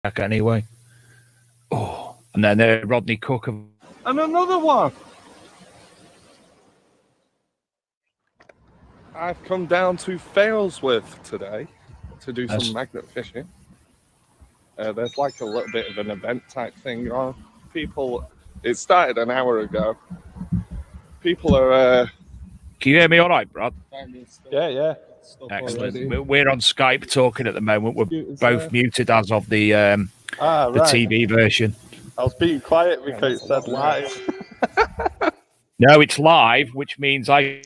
anyway. Oh, and then Rodney Cook. And another one. I've come down to Failsworth today to do some magnet fishing. There's like a little bit of an event type thing on. It started an hour ago. People are... Can you hear me all right, Brad? Yeah. Excellent. We're on Skype talking at the moment. We're both muted as of the TV version. I was being quiet because it said live. No, it's live, which means I...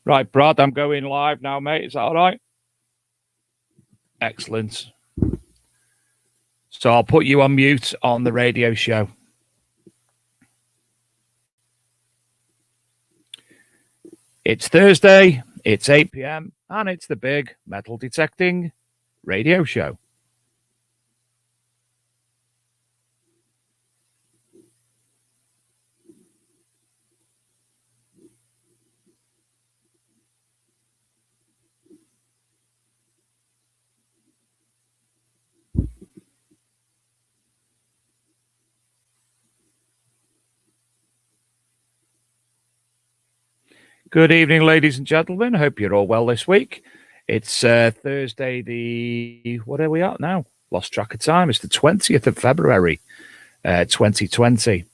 Right, Brad, I'm going live now, mate. Is that all right? Excellent. So I'll put you on mute on the radio show. It's Thursday, it's 8 p.m, and it's the big metal detecting radio show. Good evening, ladies and gentlemen. Hope you're all well this week. It's Thursday, what are we at now? Lost track of time. It's the 20th of February, 2020.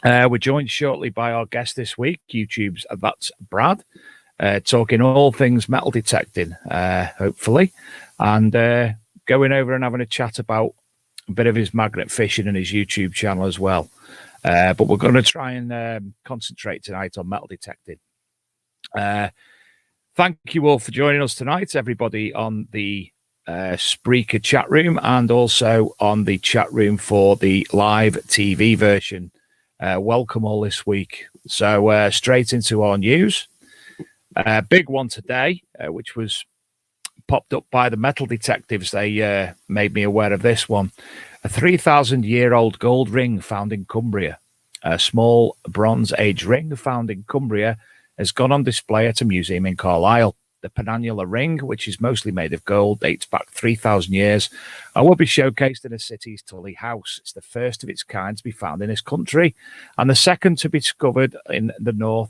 We're joined shortly by our guest this week, YouTube's That's Brad, talking all things metal detecting, hopefully, and going over and having a chat about a bit of his magnet fishing and his YouTube channel as well. But we're going to try and concentrate tonight on metal detecting. Thank you all for joining us tonight, everybody on the Spreaker chat room and also on the chat room for the live TV version. Welcome all this week. So straight into our news. Big one today, which was popped up by the metal detectives. They made me aware of this one. A 3,000-year-old gold ring found in Cumbria. A small Bronze Age ring found in Cumbria has gone on display at a museum in Carlisle. The penannular ring, which is mostly made of gold, dates back 3,000 years and will be showcased in the city's Tully House. It's the first of its kind to be found in this country and the second to be discovered in the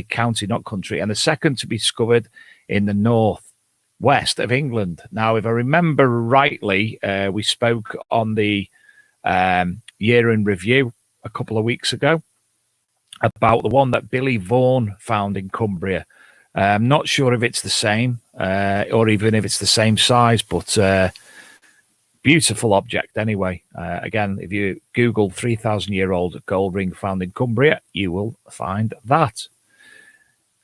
county, not country, and the second to be discovered in the northwest of England. Now, if I remember rightly, we spoke on the year in review a couple of weeks ago about the one that Billy Vaughan found in Cumbria. I'm not sure if it's the same or even if it's the same size, but beautiful object anyway. Again, if you Google 3,000-year-old gold ring found in Cumbria, you will find that.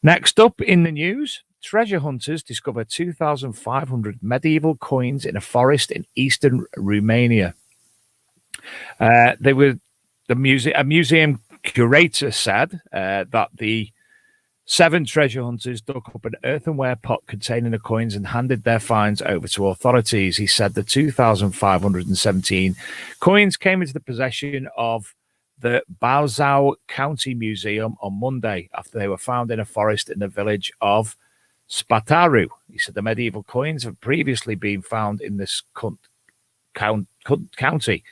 Next up in the news, treasure hunters discover 2,500 medieval coins in a forest in eastern Romania. A museum curator said that the 7 treasure hunters dug up an earthenware pot containing the coins and handed their finds over to authorities. He said the 2,517 coins came into the possession of the Bauzow County Museum on Monday after they were found in a forest in the village of Spataru. He said the medieval coins have previously been found in this county,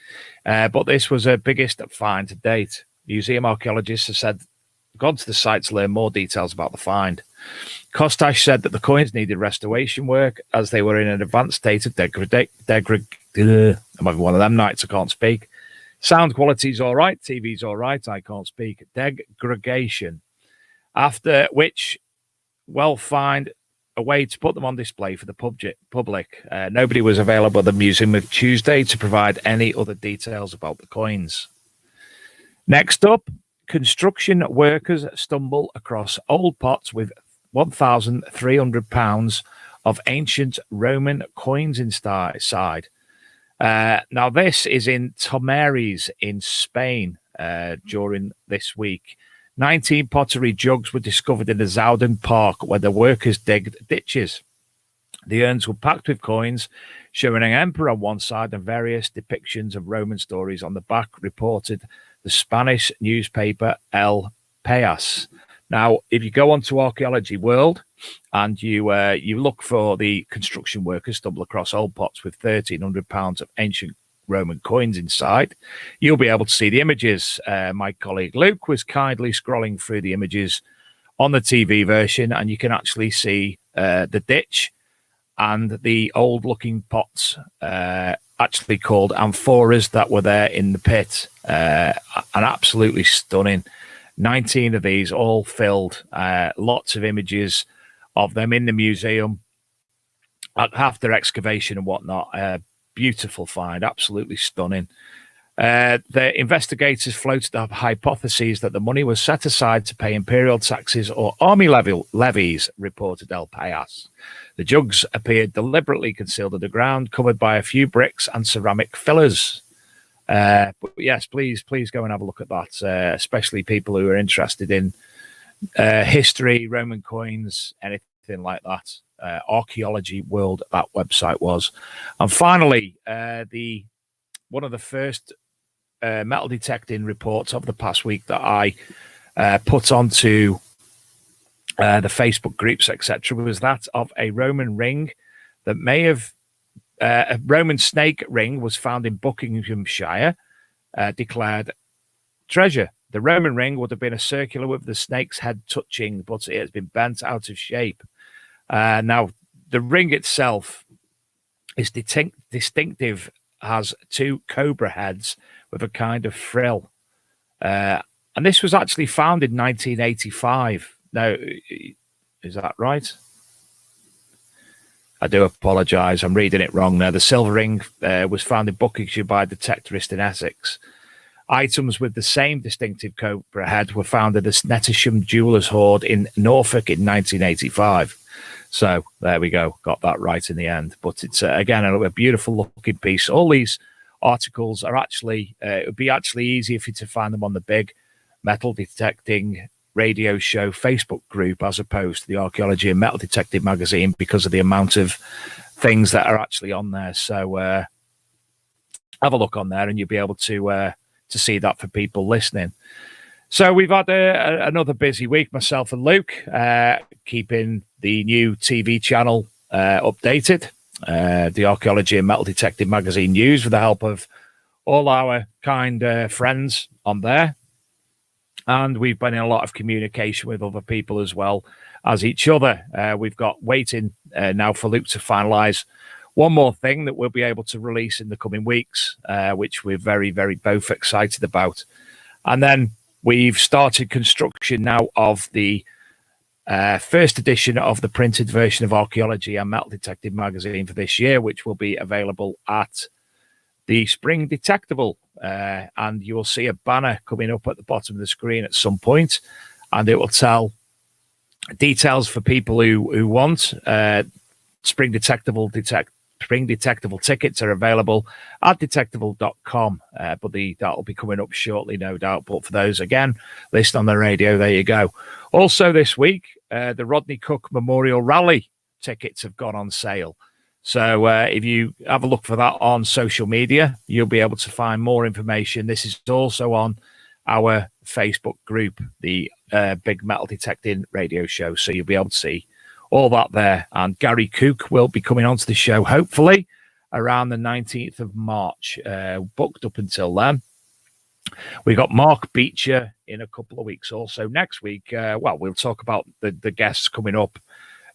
but this was the biggest find to date. Museum archaeologists have said gone to the site to learn more details about the find. Kostash said that the coins needed restoration work as they were in an advanced state of degradation. I'm having one of them nights I can't speak. Sound quality's all right. TV's all right. I can't speak. Degradation. After which, we'll find a way to put them on display for the public. Nobody was available at the Museum of Tuesday to provide any other details about the coins. Next up, construction workers stumble across old pots with £1,300 of ancient Roman coins inside. Now, this is in Tomeres in Spain during this week. 19 pottery jugs were discovered in the Zouden Park where the workers digged ditches. The urns were packed with coins showing an emperor on one side and various depictions of Roman stories on the back, reported the Spanish newspaper El País. Now, if you go onto Archaeology World and you look for the construction workers stumble across old pots with £1,300 of ancient Roman coins inside, you'll be able to see the images. My colleague Luke was kindly scrolling through the images on the TV version, and you can actually see the ditch and the old-looking pots, actually called amphoras, that were there in the pit. And absolutely stunning. 19 of these, all filled. Lots of images of them in the museum after excavation and whatnot. Beautiful find, absolutely stunning. The investigators floated the hypotheses that the money was set aside to pay imperial taxes or army levies, reported El País. The jugs appeared deliberately concealed underground, covered by a few bricks and ceramic fillers. But yes, please go and have a look at that, especially people who are interested in history, Roman coins, anything like that. Archaeology World, that website was. And finally, one of the first metal detecting reports of the past week that I put onto the Facebook groups, etc., was that of a Roman ring that may have a Roman snake ring was found in Buckinghamshire, declared treasure. The Roman ring would have been a circular with the snake's head touching, but it has been bent out of shape. Now, the ring itself is distinctive, has two cobra heads with a kind of frill. And this was actually found in 1985. Now, is that right? I do apologise. I'm reading it wrong now. The silver ring was found in Buckinghamshire by a detectorist in Essex. Items with the same distinctive cobra head were found at the Nettisham Jewellers Hoard in Norfolk in 1985. So there we go. Got that right in the end. But it's, again, a beautiful looking piece. All these articles are actually, it would be actually easier for you to find them on the big metal detecting radio show Facebook group as opposed to the Archaeology and Metal Detecting magazine because of the amount of things that are actually on there. So have a look on there and you'll be able to see that for people listening. So we've had another busy week, myself and Luke, keeping the new TV channel updated, the Archaeology and Metal Detecting magazine news, with the help of all our kind friends on there. And we've been in a lot of communication with other people as well as each other. We've got waiting now for Luke to finalise one more thing that we'll be able to release in the coming weeks, which we're very, very both excited about. And then we've started construction now of the first edition of the printed version of Archaeology and Metal Detecting magazine for this year, which will be available at the Spring Detectable. And you will see a banner coming up at the bottom of the screen at some point, and it will tell details for people who want. Spring Detectable tickets are available at detectable.com, but that'll be coming up shortly, no doubt. But for those, again, list on the radio, there you go. Also this week, the Rodney Cook Memorial Rally tickets have gone on sale. So if you have a look for that on social media, you'll be able to find more information. This is also on our Facebook group, the Big Metal Detecting radio show. So you'll be able to see all that there. And Gary Cook will be coming onto the show, hopefully, around the 19th of March, booked up until then. We've got Mark Beecher in a couple of weeks also. Next week, we'll talk about the guests coming up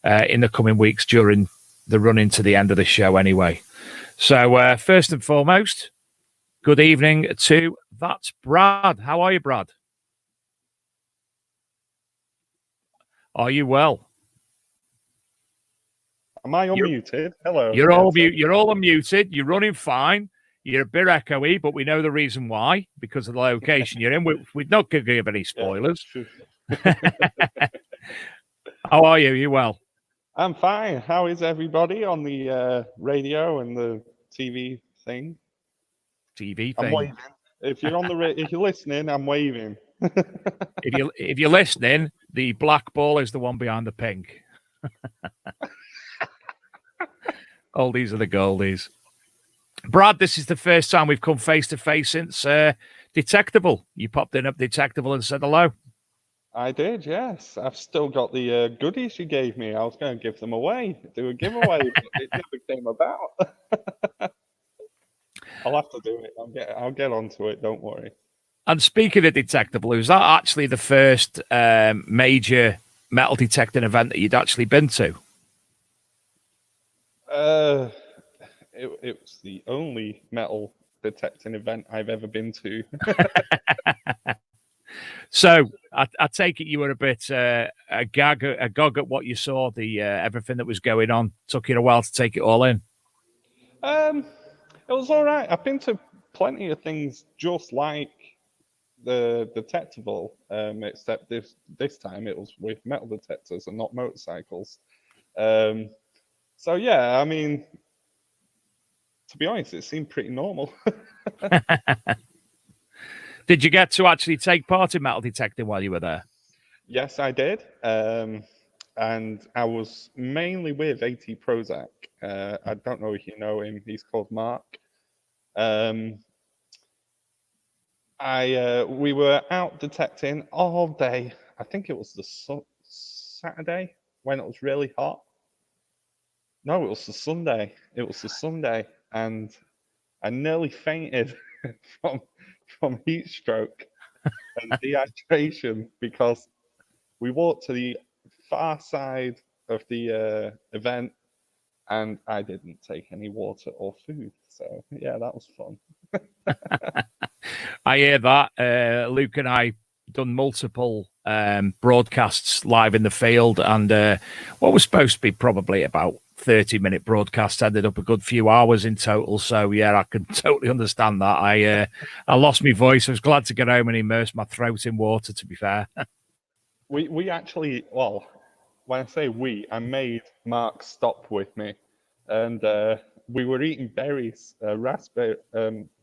in the coming weeks during the run into the end of the show anyway. So first and foremost, Good evening to That's Brad. How are you, Brad? Are you well? Am I unmuted? Hello. You're all unmuted. You're running fine. You're a bit echoey, but we know the reason why, because of the location you're in. We're not going to give any spoilers. Yeah. How are you? You well? I'm fine. How is everybody on the radio and the TV thing? I'm waving. If you're on if you're listening, I'm waving. if you're listening, the black ball is the one behind the pink. Oldies are the goldies. Brad, this is the first time we've come face to face since Detectable. You popped in up Detectable and said hello. I did, yes. I've still got the goodies you gave me. I was going to give them away, do a giveaway, but it never came about. I'll have to do it. I'll get onto it. Don't worry. And speaking of Detectable, was that actually the first major metal detecting event that you'd actually been to? It was the only metal detecting event I've ever been to. So I take it you were a bit agog at what you saw, the everything that was going on. Took you a while to take it all in. It was all right. I've been to plenty of things just like the detectable, except this time it was with metal detectors and not motorcycles. So yeah, I mean, to be honest, it seemed pretty normal. Did you get to actually take part in metal detecting while you were there? Yes, I did. And I was mainly with AT Prozac. I don't know if you know him. He's called Mark. We were out detecting all day. I think it was the Saturday when it was really hot. No, it was the Sunday. It was the Sunday, and I nearly fainted from heat stroke and dehydration because we walked to the far side of the event, and I didn't take any water or food. So yeah, that was fun. I hear that. Luke and I done multiple broadcasts live in the field, and what was supposed to be probably about 30-minute broadcast ended up a good few hours in total. So yeah, I can totally understand that. I lost my voice. I was glad to get home and immerse my throat in water, to be fair. we actually, well, when I say we, I made Mark stop with me, and we were eating berries,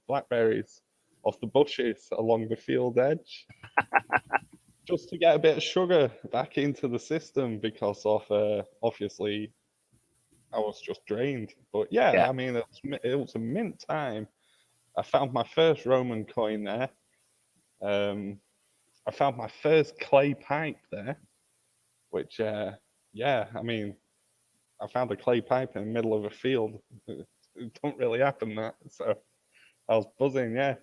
blackberries off the bushes along the field edge, just to get a bit of sugar back into the system because of obviously I was just drained. But yeah. I mean, it was a mint time. I found my first Roman coin there. I found my first clay pipe there, which yeah, I mean, I found a clay pipe in the middle of a field. It don't really happen that, so I was buzzing, yeah.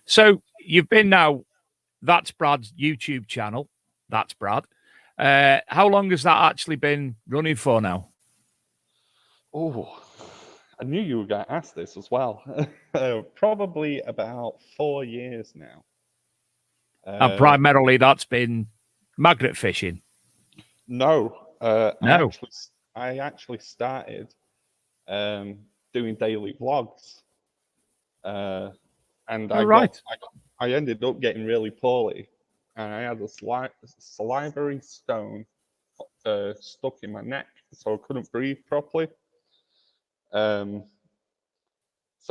So you've been now, That's Brad's YouTube channel. That's Brad. How long has that actually been running for now? Oh, I knew you were going to ask this as well. Probably about 4 years now. And primarily that's been magnet fishing. No. No. I actually started doing daily vlogs. And I ended up getting really poorly. And I had a salivary stone stuck in my neck, so I couldn't breathe properly. So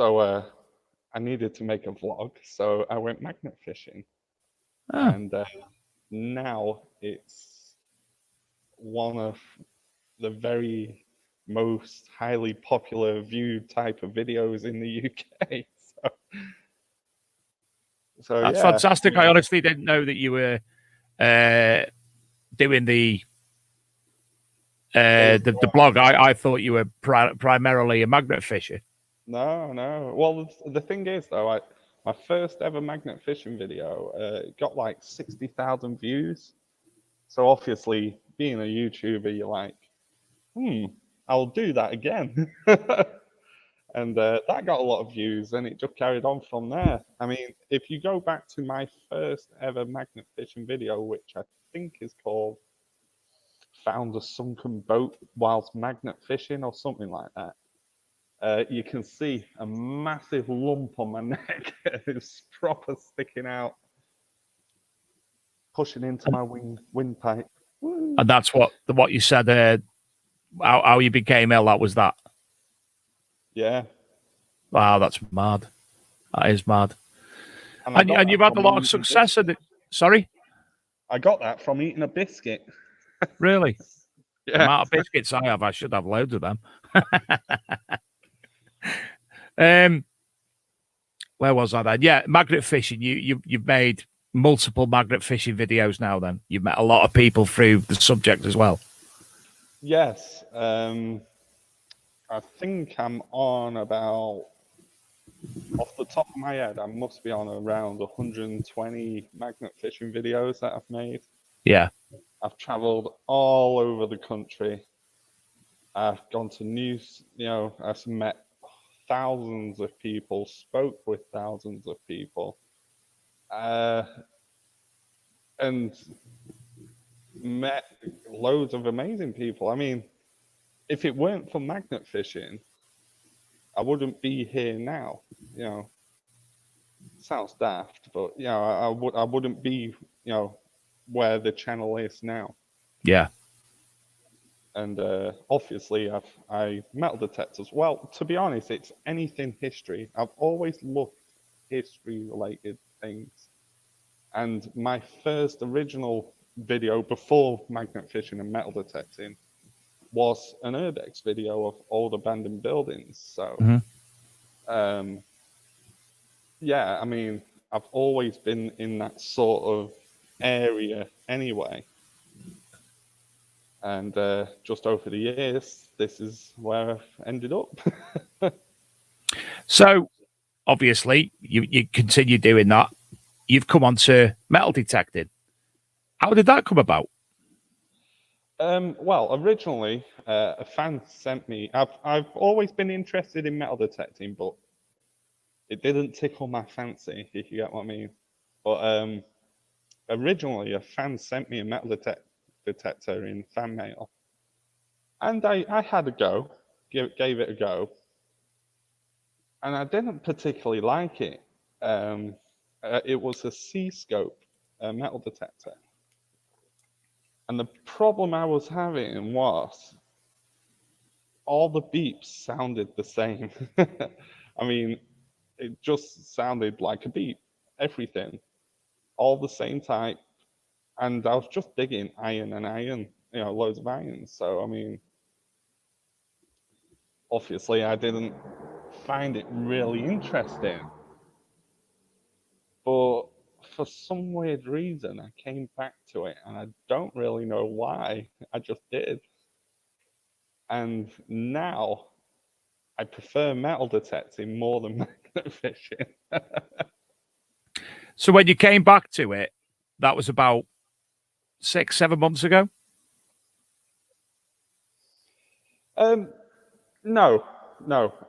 I needed to make a vlog, so I went magnet fishing. Oh. And now it's one of the very most highly popular viewed type of videos in the UK. So that's yeah. Fantastic. I honestly didn't know that you were doing the blog. I thought you were primarily a magnet fisher. No. Well, the thing is, though, my first ever magnet fishing video got like 60,000 views. So obviously, being a YouTuber, you're like, I'll do that again. And that got a lot of views, and it just carried on from there. I mean, if you go back to my first ever magnet fishing video, which I think is called "Found a Sunken Boat Whilst Magnet Fishing" or something like that, you can see a massive lump on my neck. It's proper sticking out, pushing into my windpipe. And that's what you said. How you became ill. That was that. Yeah. Wow, that's mad. That is mad. And you've had a lot of success at it. Sorry? I got that from eating a biscuit. Really? Yeah. The amount of biscuits I have, I should have loads of them. Where was I then? Yeah, magnet fishing. You've made multiple magnet fishing videos now. Then you've met a lot of people through the subject as well. Yes. I think I'm on about, off the top of my head, I must be on around 120 magnet fishing videos that I've made. Yeah. I've traveled all over the country. I've gone to news, I've met thousands of people, spoke with thousands of people, and met loads of amazing people. I mean, if it weren't for magnet fishing, I wouldn't be here now. Sounds daft, but I wouldn't be, where the channel is now. Yeah. And obviously, I metal detectors. Well, to be honest, it's anything history. I've always loved history-related things. And my first original video before magnet fishing and metal detecting was an urbex video of old abandoned buildings. So, yeah, I mean, I've always been in that sort of area anyway. And just over the years, this is where I've ended up. So, obviously, you continue doing that. You've come on to metal detecting. How did that come about? Well, originally, a fan sent me. I've always been interested in metal detecting, but it didn't tickle my fancy, if you get what I mean. But originally, a fan sent me a metal detector in fan mail, and I had a go, gave it a go, and I didn't particularly like it. It was a C-scope metal detector. And the problem I was having was all the beeps sounded the same. I mean, it just sounded like a beep, everything, all the same type. And I was just digging iron and iron, loads of iron. So, I mean, obviously, I didn't find it really interesting. But for some weird reason, I came back to it, and I don't really know why. I just did. And now I prefer metal detecting more than magnet fishing. So when you came back to it, that was about 6-7 months ago? No.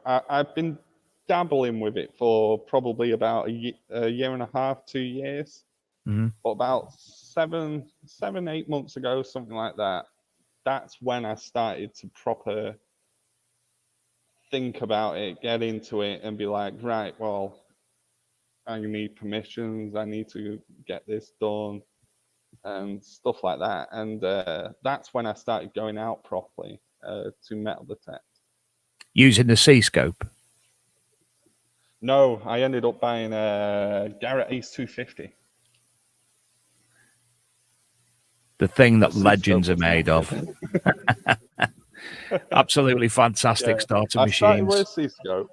I've been dabbling with it for probably about a year and a half, 2 years. But about 8 months ago, something like that, that's when I started to proper think about it, get into it, and be like, right, well, I need permissions, I need to get this done, and stuff like that. And that's when I started going out properly to metal detect. Using the C-scope? No, I ended up buying a Garrett Ace 250. The thing that legends are made of. Absolutely fantastic starter machines. I started with a C-scope.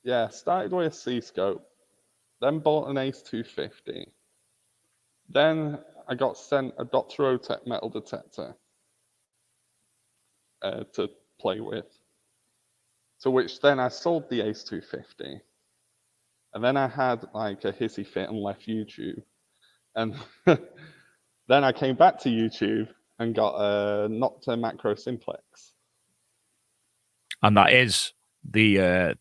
Yeah, started with a C-scope. Then bought an Ace 250. Then I got sent a Dr. Otech metal detector to play with. To which then I sold the Ace 250. And then I had like a hissy fit and left YouTube. And then I came back to YouTube and got a Nocta Macro Simplex. and that is the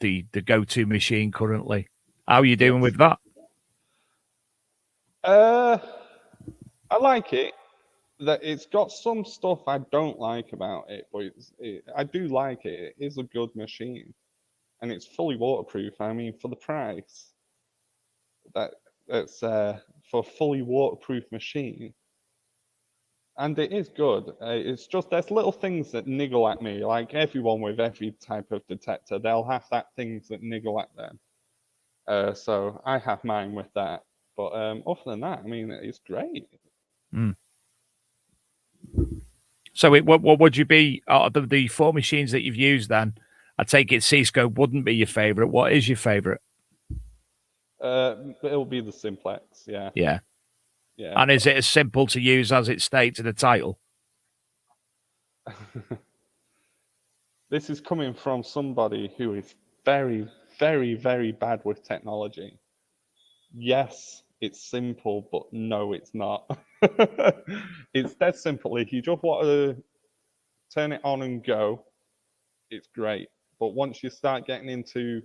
go-to machine currently. How are you doing with that? I like it. That it's got some stuff I don't like about it, but I do like it. It is a good machine, and it's fully waterproof. I mean, for the price, that's for a fully waterproof machine, and it is good. It's just there's little things that niggle at me, like everyone with every type of detector, they'll have that things that niggle at them. So I have mine with that, but other than that, I mean, it's great. Mm. So, what would you be out of the four machines that you've used? Then I take it C-scope wouldn't be your favorite. What is your favorite? It'll be the simplex, yeah. Yeah. Yeah. And is it as simple to use as it states in the title? This is coming from somebody who is very, very, very bad with technology. Yes, it's simple, but no, it's not. It's dead simple. If you just want to turn it on and go, it's great. But once you start getting into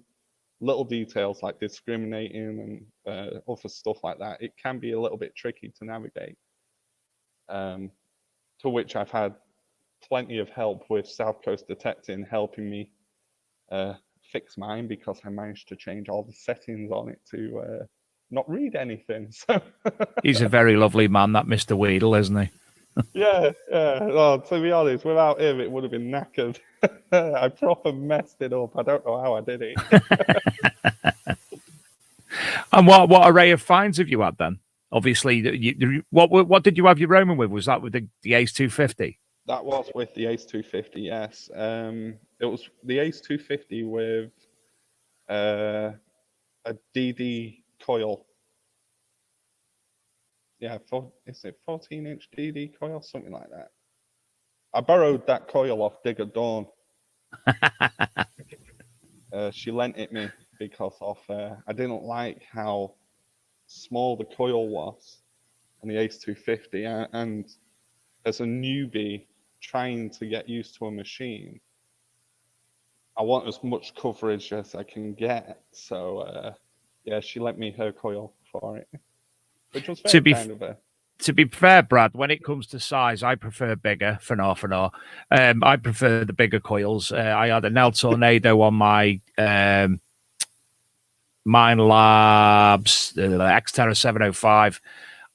little details like discriminating and other stuff like that, it can be a little bit tricky to navigate. To which I've had plenty of help with South Coast Detecting helping me fix mine, because I managed to change all the settings on it to not read anything. So He's a very lovely man, that Mr. Weedle, isn't he? yeah. Well, to be honest, without him, it would have been knackered. I proper messed it up. I don't know how I did it. And what array of finds have you had then? Obviously, what did you have your Roman with? Was that with the Ace 250? That was with the Ace 250, yes. It was the Ace 250 with a DD coil. Yeah, is it 14-inch DD coil? Something like that. I borrowed that coil off Digger Dawn. She lent it me because of I didn't like how small the coil was on the Ace 250, and as a newbie trying to get used to a machine, I want as much coverage as I can get. So yeah, she lent me her coil for it, which was very kind of her. To be fair, Brad, when it comes to size, I prefer bigger for now. I prefer the bigger coils. I had a Nel Tornado on my Mine Labs, the Xterra 705,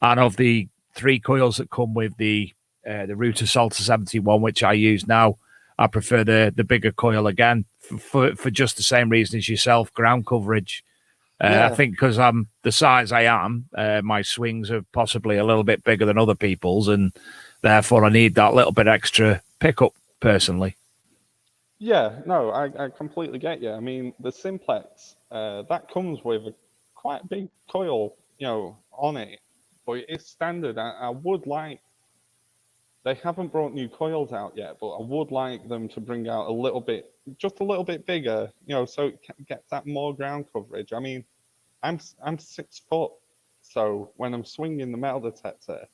and of the three coils that come with the Router Salter 71, which I use now, I prefer the bigger coil again for just the same reason as yourself, ground coverage. I think because I'm the size I am, my swings are possibly a little bit bigger than other people's, and therefore I need that little bit extra pickup personally. Yeah, no, I completely get you. I mean, the simplex that comes with a quite big coil, on it, but it's standard. I would like. They haven't brought new coils out yet, but I would like them to bring out just a little bit bigger, so it gets that more ground coverage. I mean, I'm 6 foot, so when I'm swinging the metal detector,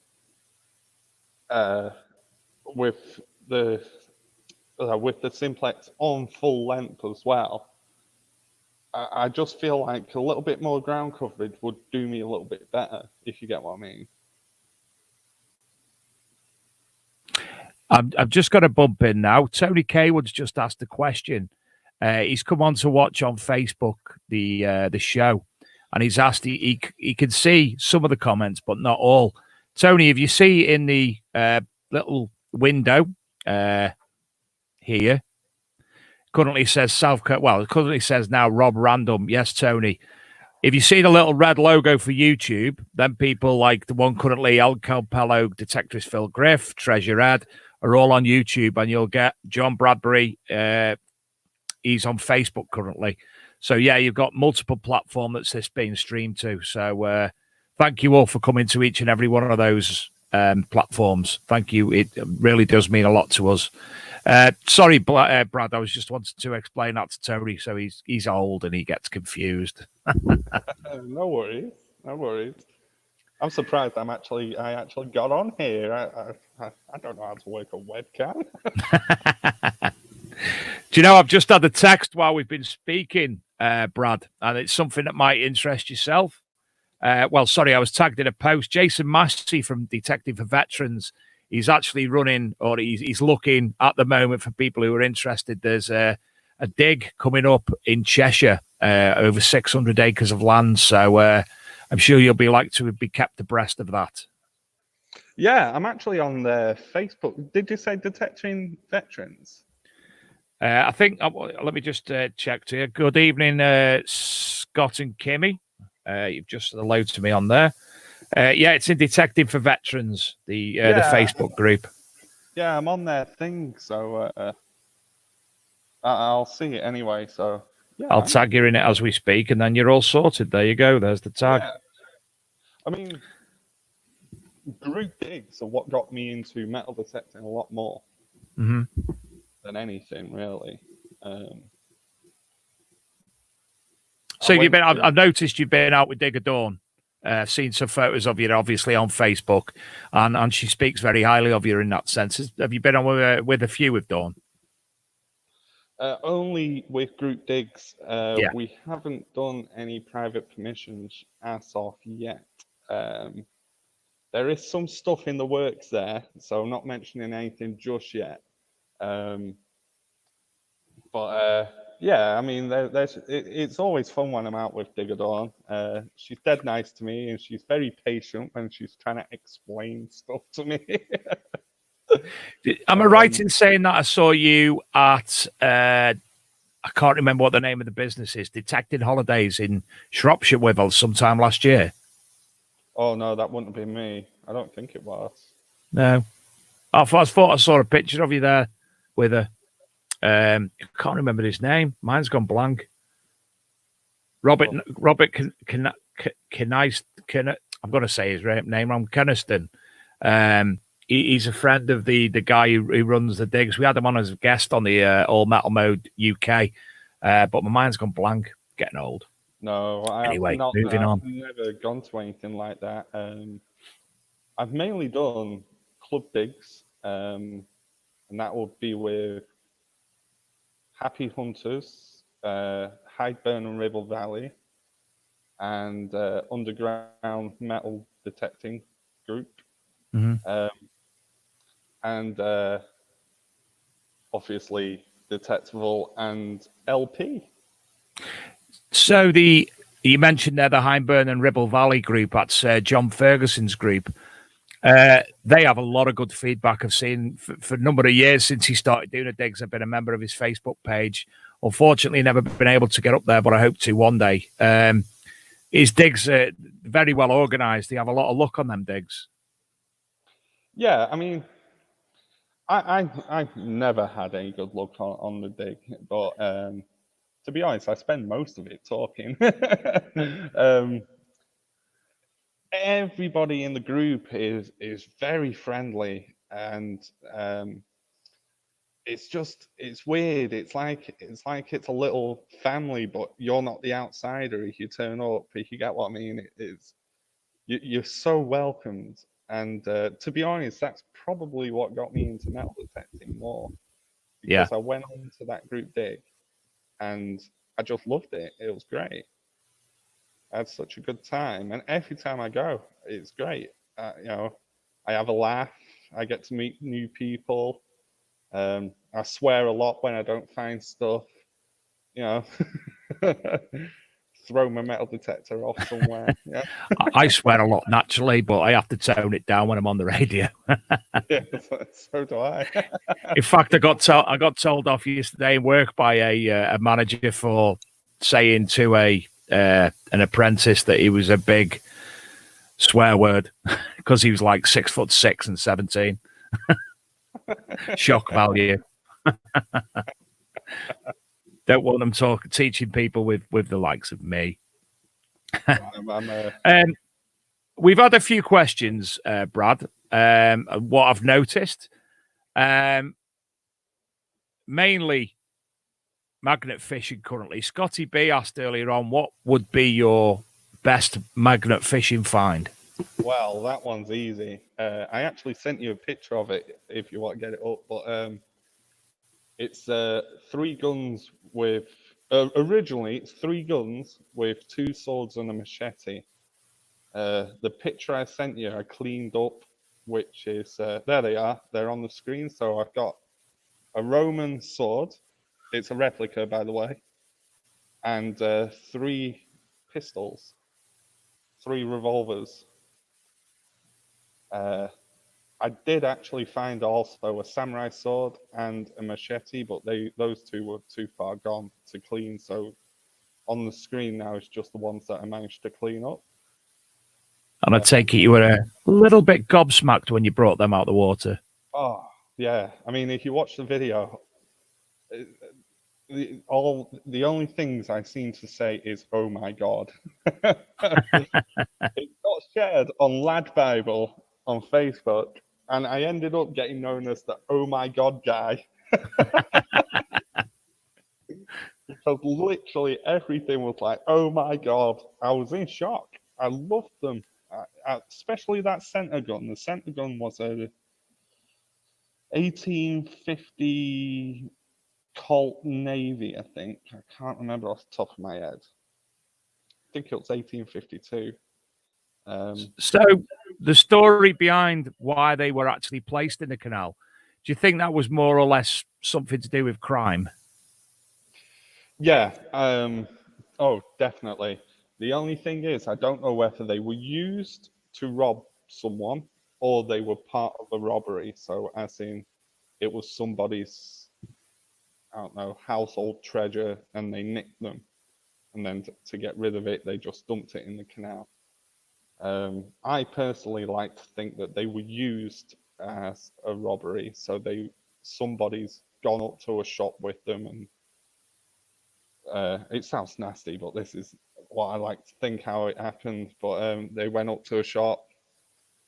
with the simplex on full length as well, I just feel like a little bit more ground coverage would do me a little bit better, if you get what I mean. I've just got a bump in now. Tony Kaywood's just asked a question. He's come on to watch on Facebook the show, and he's asked. He can see some of the comments, but not all. Tony, if you see in the little window here, currently says it currently says now Rob Random. Yes, Tony. If you see the little red logo for YouTube, then people like the one currently, El Capello, Detectorist Phil Griff, Treasure Ed, are all on YouTube, and you'll get John Bradbury. He's on Facebook currently. So, yeah, you've got multiple platforms that's this being streamed to. So, thank you all for coming to each and every one of those platforms. Thank you. It really does mean a lot to us. Sorry, Brad, I was just wanting to explain that to Tony. So he's old and he gets confused. No worries. I'm surprised I actually got on here. I don't know how to work a webcam. Do you know, I've just had a text while we've been speaking, Brad, and it's something that might interest yourself. Well, sorry, I was tagged in a post. Jason Massey from Detecting for Veterans, he's actually running, or he's looking at the moment for people who are interested. There's a dig coming up in Cheshire, over 600 acres of land. So I'm sure you'll be like to be kept abreast of that. Yeah, I'm actually on their Facebook. Did you say Detecting Veterans? I think, let me just check to you. Good evening, Scott and Kimmy. You've just allowed to me on there. Yeah, it's in Detecting for Veterans, the Facebook group. Yeah, I'm on their thing, so I'll see it anyway. So yeah, I'll tag you in it as we speak, and then you're all sorted. There you go. There's the tag. Yeah. I mean, group digs are what got me into metal detecting a lot more than anything, really. So you've been. I've noticed you've been out with Digger Dawn. Seen some photos of you, obviously on Facebook, and she speaks very highly of you in that sense. Have you been on with a few with Dawn? Only with group digs. Yeah. We haven't done any private permissions as of yet. There is some stuff in the works there, so I'm not mentioning anything just yet. But yeah, I mean, it's always fun when I'm out with Digger Dawn. She's dead nice to me, and she's very patient when she's trying to explain stuff to me. Am I right in saying that I saw you at, I can't remember what the name of the business is, Detecting Holidays in Shropshire with us sometime last year? Oh, no, that wouldn't have been me. I don't think it was. No. I thought I saw a picture of you there with her. I can't remember his name. Mine's gone blank. Robert I'm going to say his name wrong. Keniston. He's a friend of the guy who runs the digs. We had him on as a guest on the All Metal Mode UK, but my mind's gone blank. Getting old. No, anyway, moving on. I've never gone to anything like that. I've mainly done club digs, and that would be with Happy Hunters, Hydeburn and Ribble Valley, and Underground Metal Detecting Group, and obviously Detectival and LP. So you mentioned there the Hydeburn and Ribble Valley group. That's John Ferguson's group. They have a lot of good feedback. I've seen for a number of years since he started doing the digs. I've been a member of his Facebook page. Unfortunately, never been able to get up there, but I hope to one day. His digs are very well organised. They have a lot of luck on them digs. Yeah, I mean, I've never had any good luck on the dig, but to be honest, I spend most of it talking. Everybody in the group is very friendly, and it's weird. It's like it's a little family, but you're not the outsider if you turn up. If you get what I mean, you're so welcomed. And to be honest, that's probably what got me into metal detecting more, because I went on to that group dig, and I just loved it. It was great. I had such a good time, and every time I go, it's great. I have a laugh. I get to meet new people. I swear a lot when I don't find stuff. Throw my metal detector off somewhere. Yeah. I swear a lot naturally, but I have to tone it down when I'm on the radio. Yeah, so do I. In fact, I got told off yesterday in work by a manager for saying to an apprentice that he was a big swear word because he was like 6'6" and 17. Shock value. Don't want them teaching people with the likes of me. We've had a few questions, Brad. What I've noticed, mainly magnet fishing currently. Scotty B asked earlier on, what would be your best magnet fishing find? Well, that one's easy. I actually sent you a picture of it if you want to get it up, but It's 3 guns with. Originally, it's 3 guns with 2 swords and a machete. The picture I sent you, I cleaned up, which is there they are. They're on the screen. So I've got a Roman sword. It's a replica, by the way, and 3 pistols, 3 revolvers. I did actually find also a samurai sword and a machete, but those 2 were too far gone to clean. So on the screen now is just the ones that I managed to clean up. And I take it you were a little bit gobsmacked when you brought them out of the water. Oh, yeah. I mean, if you watch the video, the only things I seem to say is, "Oh my God." It got shared on Lad Bible on Facebook, and I ended up getting known as the "Oh my God" guy. Because literally everything was like, "Oh my God." I was in shock. I loved them. Especially that center gun. The center gun was a 1850 Colt Navy, I think. I can't remember off the top of my head. I think it was 1852. So the story behind why they were actually placed in the canal, do you think that was more or less something to do with crime? Yeah. Oh, definitely. The only thing is, I don't know whether they were used to rob someone or they were part of a robbery. So, as in, it was somebody's, I don't know, household treasure and they nicked them. And then to get rid of it, they just dumped it in the canal. I personally like to think that they were used as a robbery. So somebody's gone up to a shop with them and it sounds nasty, but this is what I like to think how it happened. But they went up to a shop,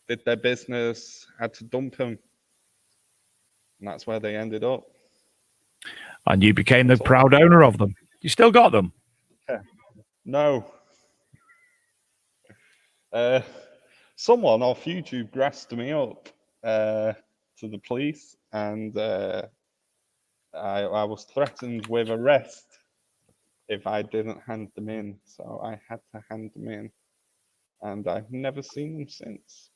did their business, had to dump them, and that's where they ended up. And you became the proud owner of them. You still got them? Yeah. No. Someone off YouTube grassed me up to the police, and I was threatened with arrest if I didn't hand them in. So I had to hand them in, and I've never seen them since.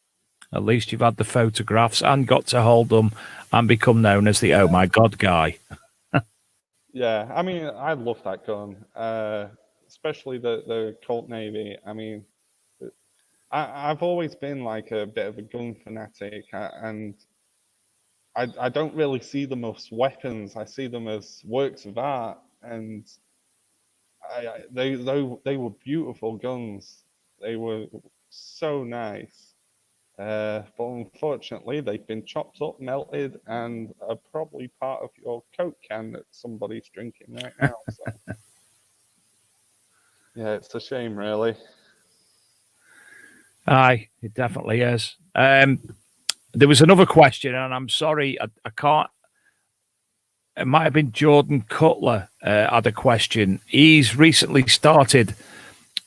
At least you've had the photographs and got to hold them and become known as the "Oh my God" guy. Yeah, I mean, I love that gun, especially the Colt Navy. I mean, I've always been like a bit of a gun fanatic, and I don't really see them as weapons. I see them as works of art, and they were beautiful guns. They were so nice. But unfortunately, they've been chopped up, melted, and are probably part of your Coke can that somebody's drinking right now. So. Yeah, it's a shame, really. Aye, it definitely is. There was another question, and I'm sorry, I can't. It might have been Jordan Cutler had a question. He's recently started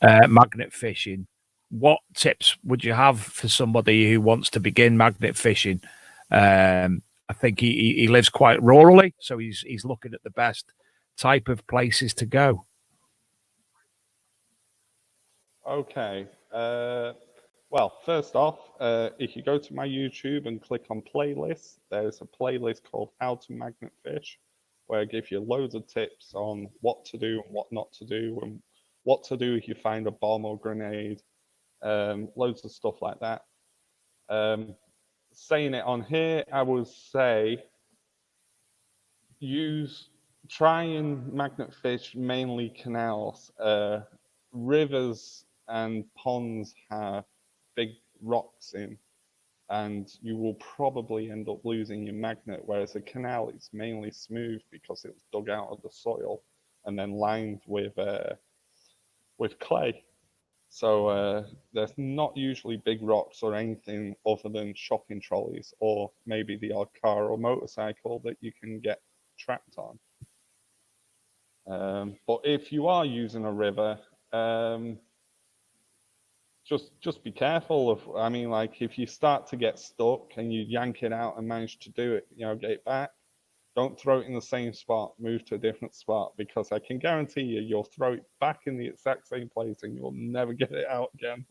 magnet fishing. What tips would you have for somebody who wants to begin magnet fishing? I think he lives quite rurally, so he's looking at the best type of places to go. Okay. Well, first off, if you go to my YouTube and click on playlists, there's a playlist called How to Magnet Fish, where I give you loads of tips on what to do and what not to do, and what to do if you find a bomb or grenade, loads of stuff like that. Saying it on here, I would say try and magnet fish mainly canals. Rivers and ponds have big rocks in, and you will probably end up losing your magnet, whereas a canal is mainly smooth because it was dug out of the soil and then lined with clay. So there's not usually big rocks or anything other than shopping trolleys or maybe the odd car or motorcycle that you can get trapped on. But if you are using a river, just be careful of. I mean, like if you start to get stuck and you yank it out and manage to do it, get it back. Don't throw it in the same spot. Move to a different spot, because I can guarantee you'll throw it back in the exact same place and you'll never get it out again.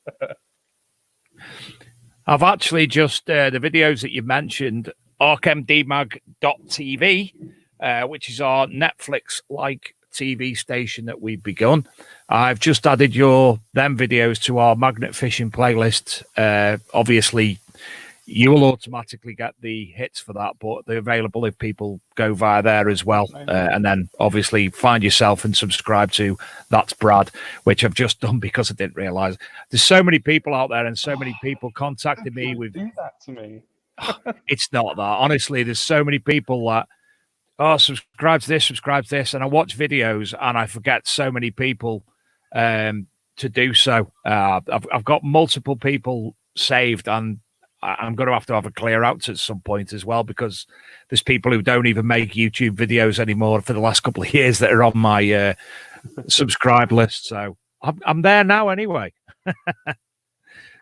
I've actually just the videos that you mentioned, archmdmag.tv, which is our Netflix-like TV station that we've begun. I've just added them videos to our magnet fishing playlist. Obviously, you will automatically get the hits for that, but they're available if people go via there as well. And then obviously find yourself and subscribe to That's Brad, which I've just done because I didn't realize there's so many people out there and so many people contacted me with. Do that to me. It's not that. Honestly, there's so many people that, subscribe to this. And I watch videos and I forget so many people to do so. I've got multiple people saved, and I'm going to have a clear out at some point as well, because there's people who don't even make YouTube videos anymore for the last couple of years that are on my subscribe list. So I'm there now anyway.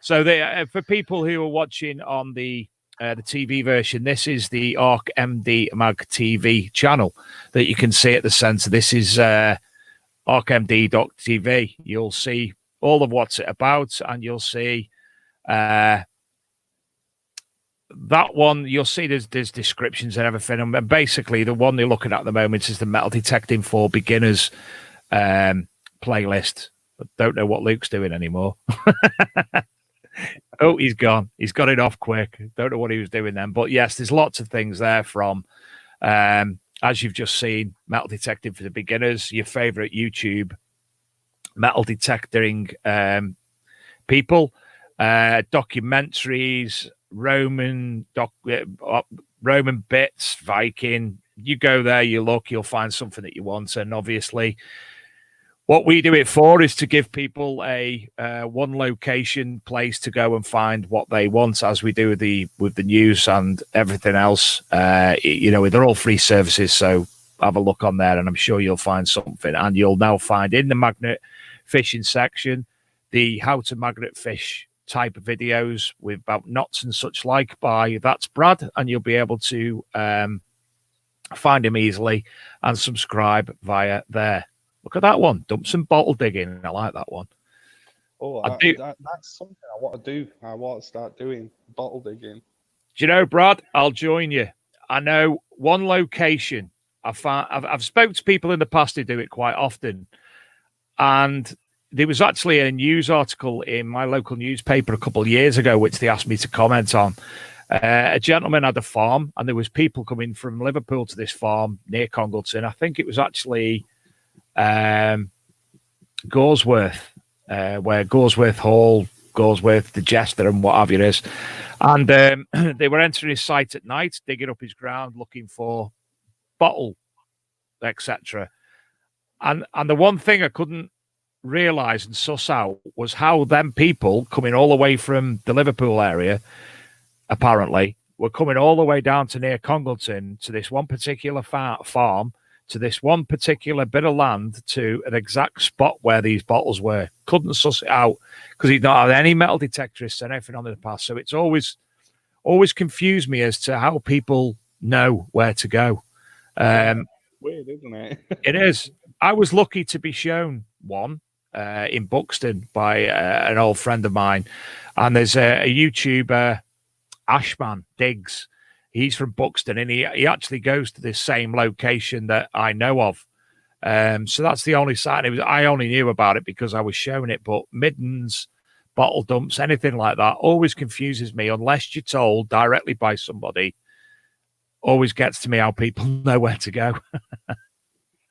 So for people who are watching on the TV version, this is the ArcMD Mag TV channel that you can see at the center. This is archmd.tv. You'll see all of what's it about, and you'll see that one. You'll see there's descriptions and everything. And basically, the one they're looking at the moment is the metal detecting for beginners playlist. I don't know what Luke's doing anymore. Oh, he's gone. He's got it off quick. Don't know what he was doing then. But yes, there's lots of things there from, as you've just seen, metal detecting for the beginners, your favorite YouTube metal detecting people, documentaries, Roman bits, Viking. You go there, you look, you'll find something that you want. And obviously, what we do it for is to give people a one location place to go and find what they want, as we do with the news and everything else. They're all free services, so have a look on there, and I'm sure you'll find something. And you'll now find in the magnet fishing section the how to magnet fish type of videos with about knots and such like by That's Brad, and you'll be able to find him easily and subscribe via there. Look at that one. Dump some bottle digging. I like that one. Oh, that's something I want to do. I want to start doing bottle digging. Do you know, Brad? I'll join you. I know one location. I've spoke to people in the past who do it quite often. And there was actually a news article in my local newspaper a couple of years ago, which they asked me to comment on. A gentleman had a farm, and there was people coming from Liverpool to this farm near Congleton. I think it was actually Goresworth, where Goresworth Hall, Goresworth, the Jester, and what have you is. And they were entering his site at night, digging up his ground, looking for bottle, etc. And the one thing I couldn't realise and suss out was how them people coming all the way from the Liverpool area, apparently, were coming all the way down to near Congleton to this one particular farm, to this one particular bit of land, to an exact spot where these bottles were. Couldn't suss it out because he'd not had any metal detectorists and everything on in the past. So it's always confused me as to how people know where to go. Weird, isn't it? It is. I was lucky to be shown one in Buxton by an old friend of mine. And there's a YouTuber, Ashman Diggs. He's from Buxton, and he actually goes to this same location that I know of. So that's the only site. I only knew about it because I was shown it. But middens, bottle dumps, anything like that always confuses me unless you're told directly by somebody. Always gets to me how people know where to go.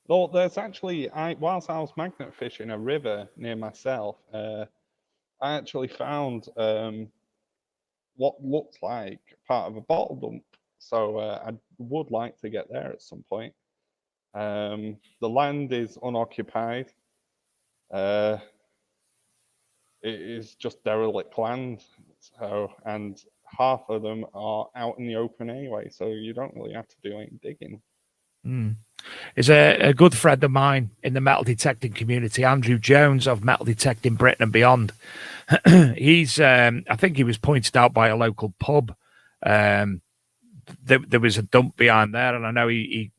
Well, there's actually, whilst I was magnet fishing a river near myself, I actually found what looked like part of a bottle dump. So I would like to get there at some point. The land is unoccupied. It is just derelict land. So, and half of them are out in the open anyway, so you don't really have to do any digging. Is a good friend of mine in the metal detecting community, Andrew Jones of Metal Detecting Britain and Beyond. He's I think he was pointed out by a local pub there was a dump behind there, and I know he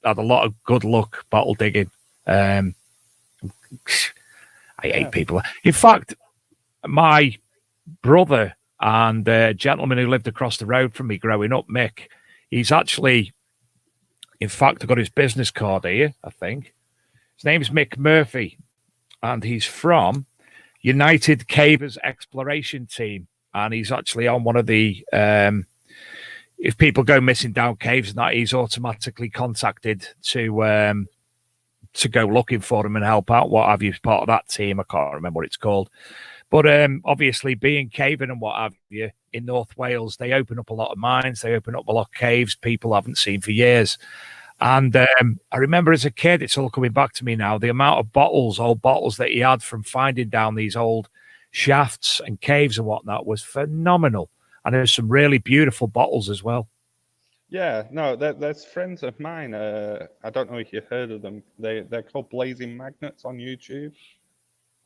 had a lot of good luck bottle digging. I hate people. In fact, my brother and a gentleman who lived across the road from me growing up, Mick, he's actually, in fact, I got his business card here, I think. His name's Mick Murphy, and he's from United Cavers Exploration Team, and he's actually on one of the if people go missing down caves and that, he's automatically contacted to go looking for them and help out, what have you, as part of that team. I can't remember what it's called. But obviously, being caving and what have you in North Wales, they open up a lot of mines, they open up a lot of caves people haven't seen for years. And I remember as a kid, it's all coming back to me now, the amount of old bottles that he had from finding down these old shafts and caves and whatnot was phenomenal. And there's some really beautiful bottles as well. Yeah, no, there's friends of mine. I don't know if you've heard of them. They're called Blazing Magnets on YouTube.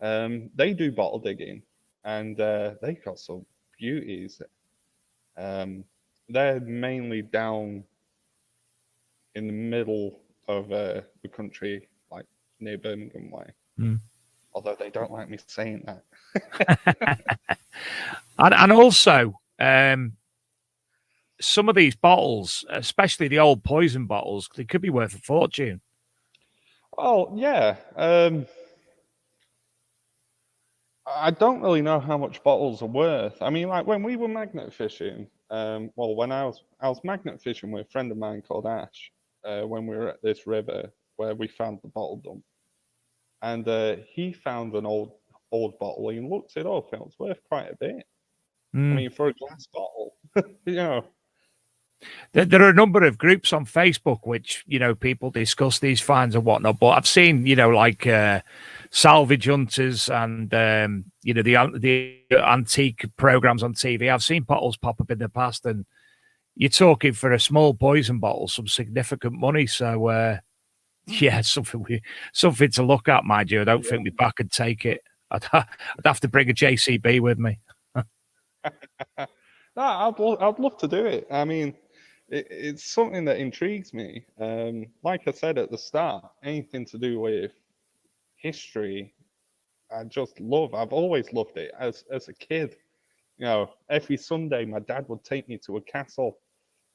They do bottle digging, and they've got some beauties. They're mainly down in the middle of the country, like near Birmingham way. Although they don't like me saying that. and also, some of these bottles, especially the old poison bottles, they could be worth a fortune. Well, yeah. I don't really know how much bottles are worth. I mean, like when we were magnet fishing, well, when I was magnet fishing with a friend of mine called Ash, when we were at this river where we found the bottle dump, and he found an old bottle. He looked it up, and it was worth quite a bit. I mean, for a glass bottle, you know. There are a number of groups on Facebook which, you know, people discuss these finds and whatnot. But I've seen, you know, like salvage hunters and, you know, the antique programs on TV. I've seen bottles pop up in the past, and you're talking for a small poison bottle, some significant money. So, yeah, something to look at, mind you. I don't think we back and take it. I'd have to bring a JCB with me. No, I'd love to do it. I mean, it's something that intrigues me. Like I said at the start, anything to do with history, I just love. I've always loved it as a kid. You know, every Sunday my dad would take me to a castle.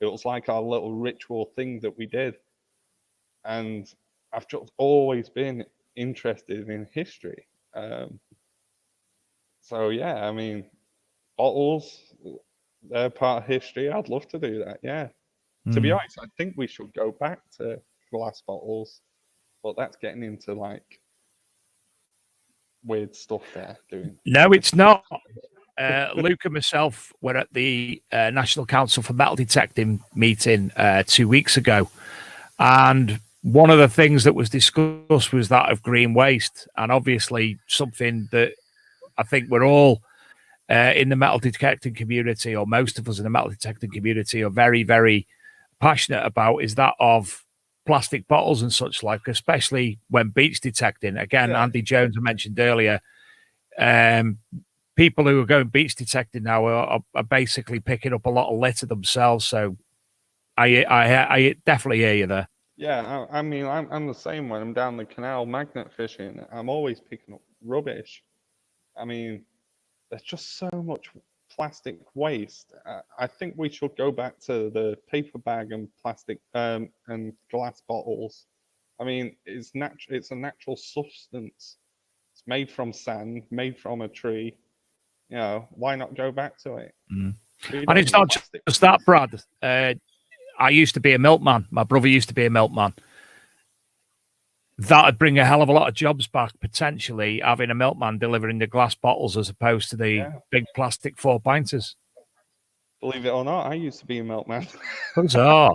It was like our little ritual thing that we did, and I've just always been interested in history. So yeah, I mean, bottles, they're part of history. I'd love to do that. Yeah. To be honest, I think we should go back to glass bottles, but that's getting into like weird stuff there. No, it's not. Luke and myself were at the National Council for Metal Detecting meeting 2 weeks ago, and one of the things that was discussed was that of green waste, and obviously something that I think we're all in the metal detecting community, or most of us in the metal detecting community, are very, very passionate about, is that of plastic bottles and such like, especially when beach detecting. Again, Andy Jones, I mentioned earlier, people who are going beach detecting now are basically picking up a lot of litter themselves. So I definitely hear you there. Yeah, I mean, I'm the same when I'm down the canal magnet fishing. I'm always picking up rubbish. I mean, there's just so much plastic waste. I think we should go back to the paper bag and plastic and glass bottles. I mean, it's a natural substance. It's made from sand, made from a tree. You know, why not go back to it? And it's not just that, Brad. I used to be a milkman. My brother used to be a milkman. That'd bring a hell of a lot of jobs back, potentially, having a milkman delivering the glass bottles as opposed to the big plastic 4-pinters. Believe it or not, I used to be a milkman. Huzzah.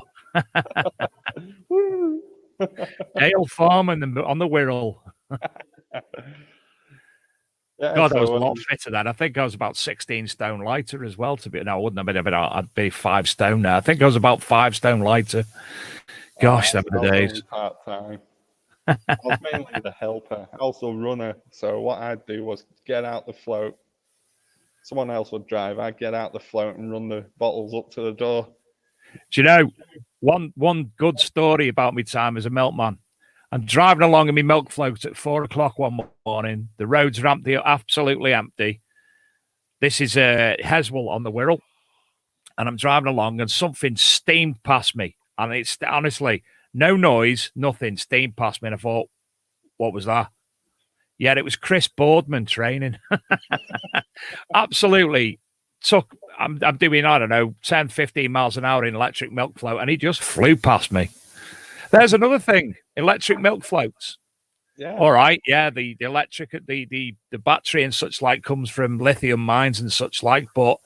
Dale Farm on the Wirral. God, I was a lot fitter then. I think I was about 16 stone lighter as well. No, I wouldn't have been. I'd be 5 stone now. I think I was about 5 stone lighter. Gosh, them were the days. Part-time. I was mainly the helper. I was the runner. So what I'd do was get out the float. Someone else would drive. I'd get out the float and run the bottles up to the door. Do you know one good story about my time as a milkman? I'm driving along in my milk float at 4 o'clock one morning. The roads are empty, absolutely empty. This is Heswell on the Wirral, and I'm driving along, and something steamed past me, and it's honestly no noise, nothing, steamed past me, and I thought, what was that? Yeah, it was Chris Boardman training. Absolutely took. I'm doing, I don't know, 10, 15 miles an hour in electric milk float, and he just flew past me. There's another thing, electric milk floats. Yeah. All right, yeah, the electric, the battery and such like comes from lithium mines and such like, but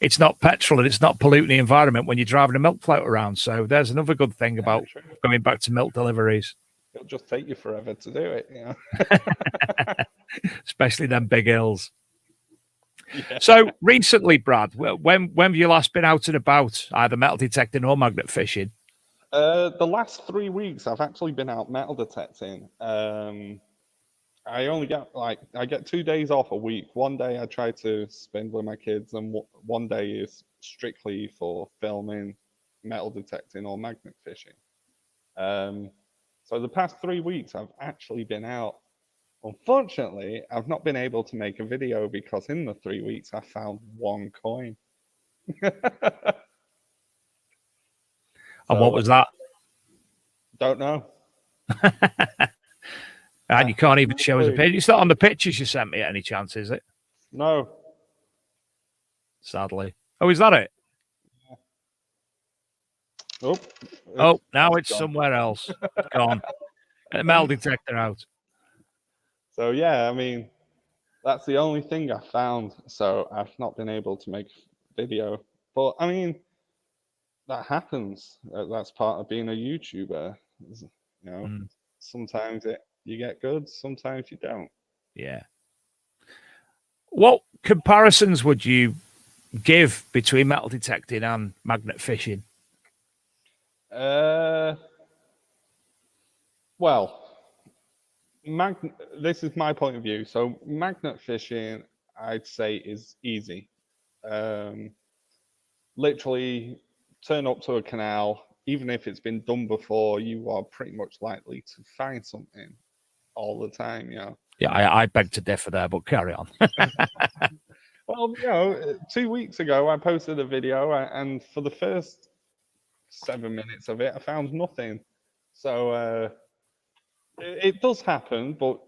it's not petrol and it's not polluting the environment when you're driving a milk float around. So there's another good thing about going back to milk deliveries. It'll just take you forever to do it, you know. Especially them big hills. Yeah. So recently, Brad, when have you last been out and about, either metal detecting or magnet fishing? The last 3 weeks, I've actually been out metal detecting. I only get I get 2 days off a week. One day I try to spend with my kids, and one day is strictly for filming, metal detecting, or magnet fishing. So the past 3 weeks, I've actually been out. Unfortunately, I've not been able to make a video because in the 3 weeks, I found one coin. And what was that? Don't know. And you can't even show us a picture. It's not on the pictures you sent me at any chance, is it? No. Sadly. Oh, is that it? Yeah. Oh, now it's gone somewhere else. It's gone. Get the metal detector out. So, yeah, I mean, that's the only thing I found. So I've not been able to make video. But, I mean, that happens. That's part of being a YouTuber. You know, sometimes you get good, sometimes you don't. Yeah. What comparisons would you give between metal detecting and magnet fishing? Well, this is my point of view. So magnet fishing, I'd say, is easy. Literally turn up to a canal, even if it's been done before, you are pretty much likely to find something all the time, you know. Yeah, I beg to differ there, but carry on. Well, you know, 2 weeks ago, I posted a video, and for the first 7 minutes of it, I found nothing. So it does happen, but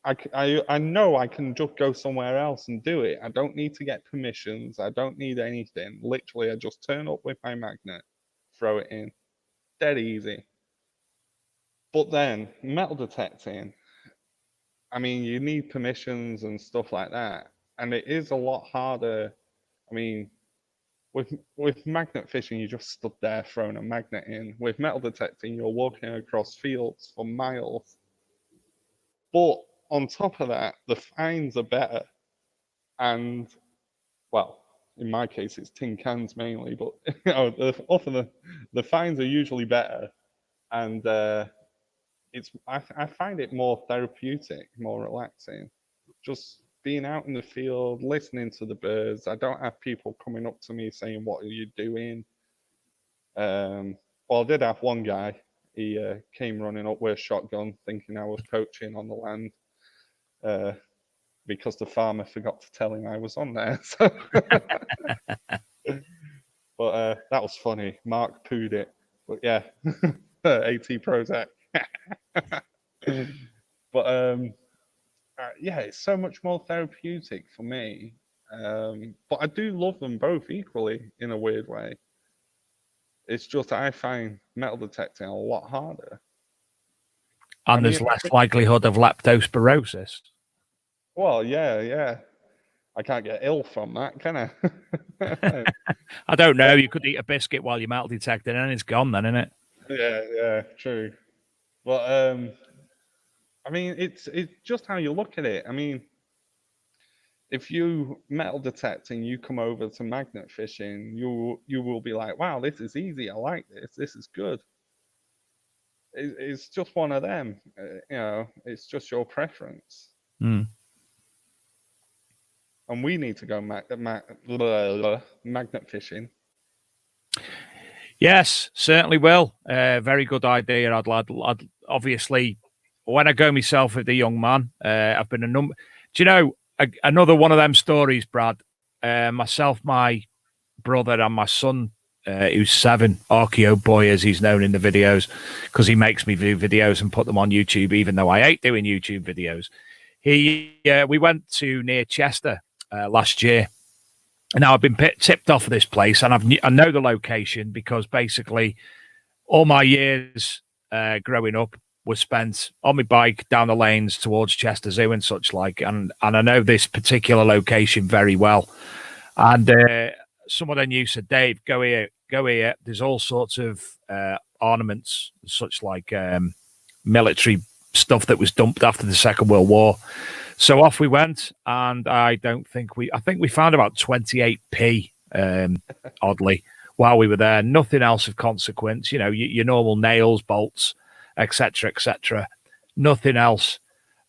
I know I can just go somewhere else and do it. I don't need to get permissions. I don't need anything. Literally, I just turn up with my magnet, throw it in. Dead easy. But then, metal detecting, I mean, you need permissions and stuff like that. And it is a lot harder. I mean, with magnet fishing, you just stood there throwing a magnet in. With metal detecting, you're walking across fields for miles. But on top of that, the fines are better. And, well, in my case, it's tin cans mainly, but you know, the fines are usually better. And I find it more therapeutic, more relaxing. Just being out in the field, listening to the birds. I don't have people coming up to me saying, "What are you doing?" Well, I did have one guy. He came running up with a shotgun, thinking I was poaching on the land, because the farmer forgot to tell him I was on there. So. But that was funny. Mark pooed it. But yeah, AT Prozac. But yeah, it's so much more therapeutic for me. But I do love them both equally in a weird way. It's just I find metal detecting a lot harder. And there's less likelihood of leptospirosis. Well, yeah. I can't get ill from that, can I? I don't know. You could eat a biscuit while you're metal detecting and it's gone then, isn't it? Yeah, true. But I mean, it's just how you look at it. I mean, if you metal detect and you come over to magnet fishing, you will be like, wow, this is easy. I like this. This is good. It's just one of them. You know, it's just your preference. Mm. And we need to go magnet fishing. Yes, certainly will. Very good idea. I'd obviously, when I go myself with the young man, I've been a number. Do you know another one of them stories, Brad? Myself, my brother, and my son, who's 7, Archaeology boy, as he's known in the videos, because he makes me do videos and put them on YouTube, even though I hate doing YouTube videos. We went to near Chester last year. Now I've been tipped off of this place, and I know the location because basically all my years growing up was spent on my bike down the lanes towards Chester Zoo and such like, and I know this particular location very well. And someone I knew said, "Dave, go here, go here. There's all sorts of ornaments, such like military stuff that was dumped after the Second World War." So off we went, and I think we found about 28p, oddly, while we were there. Nothing else of consequence, your normal nails, bolts, etc., etc. Nothing else.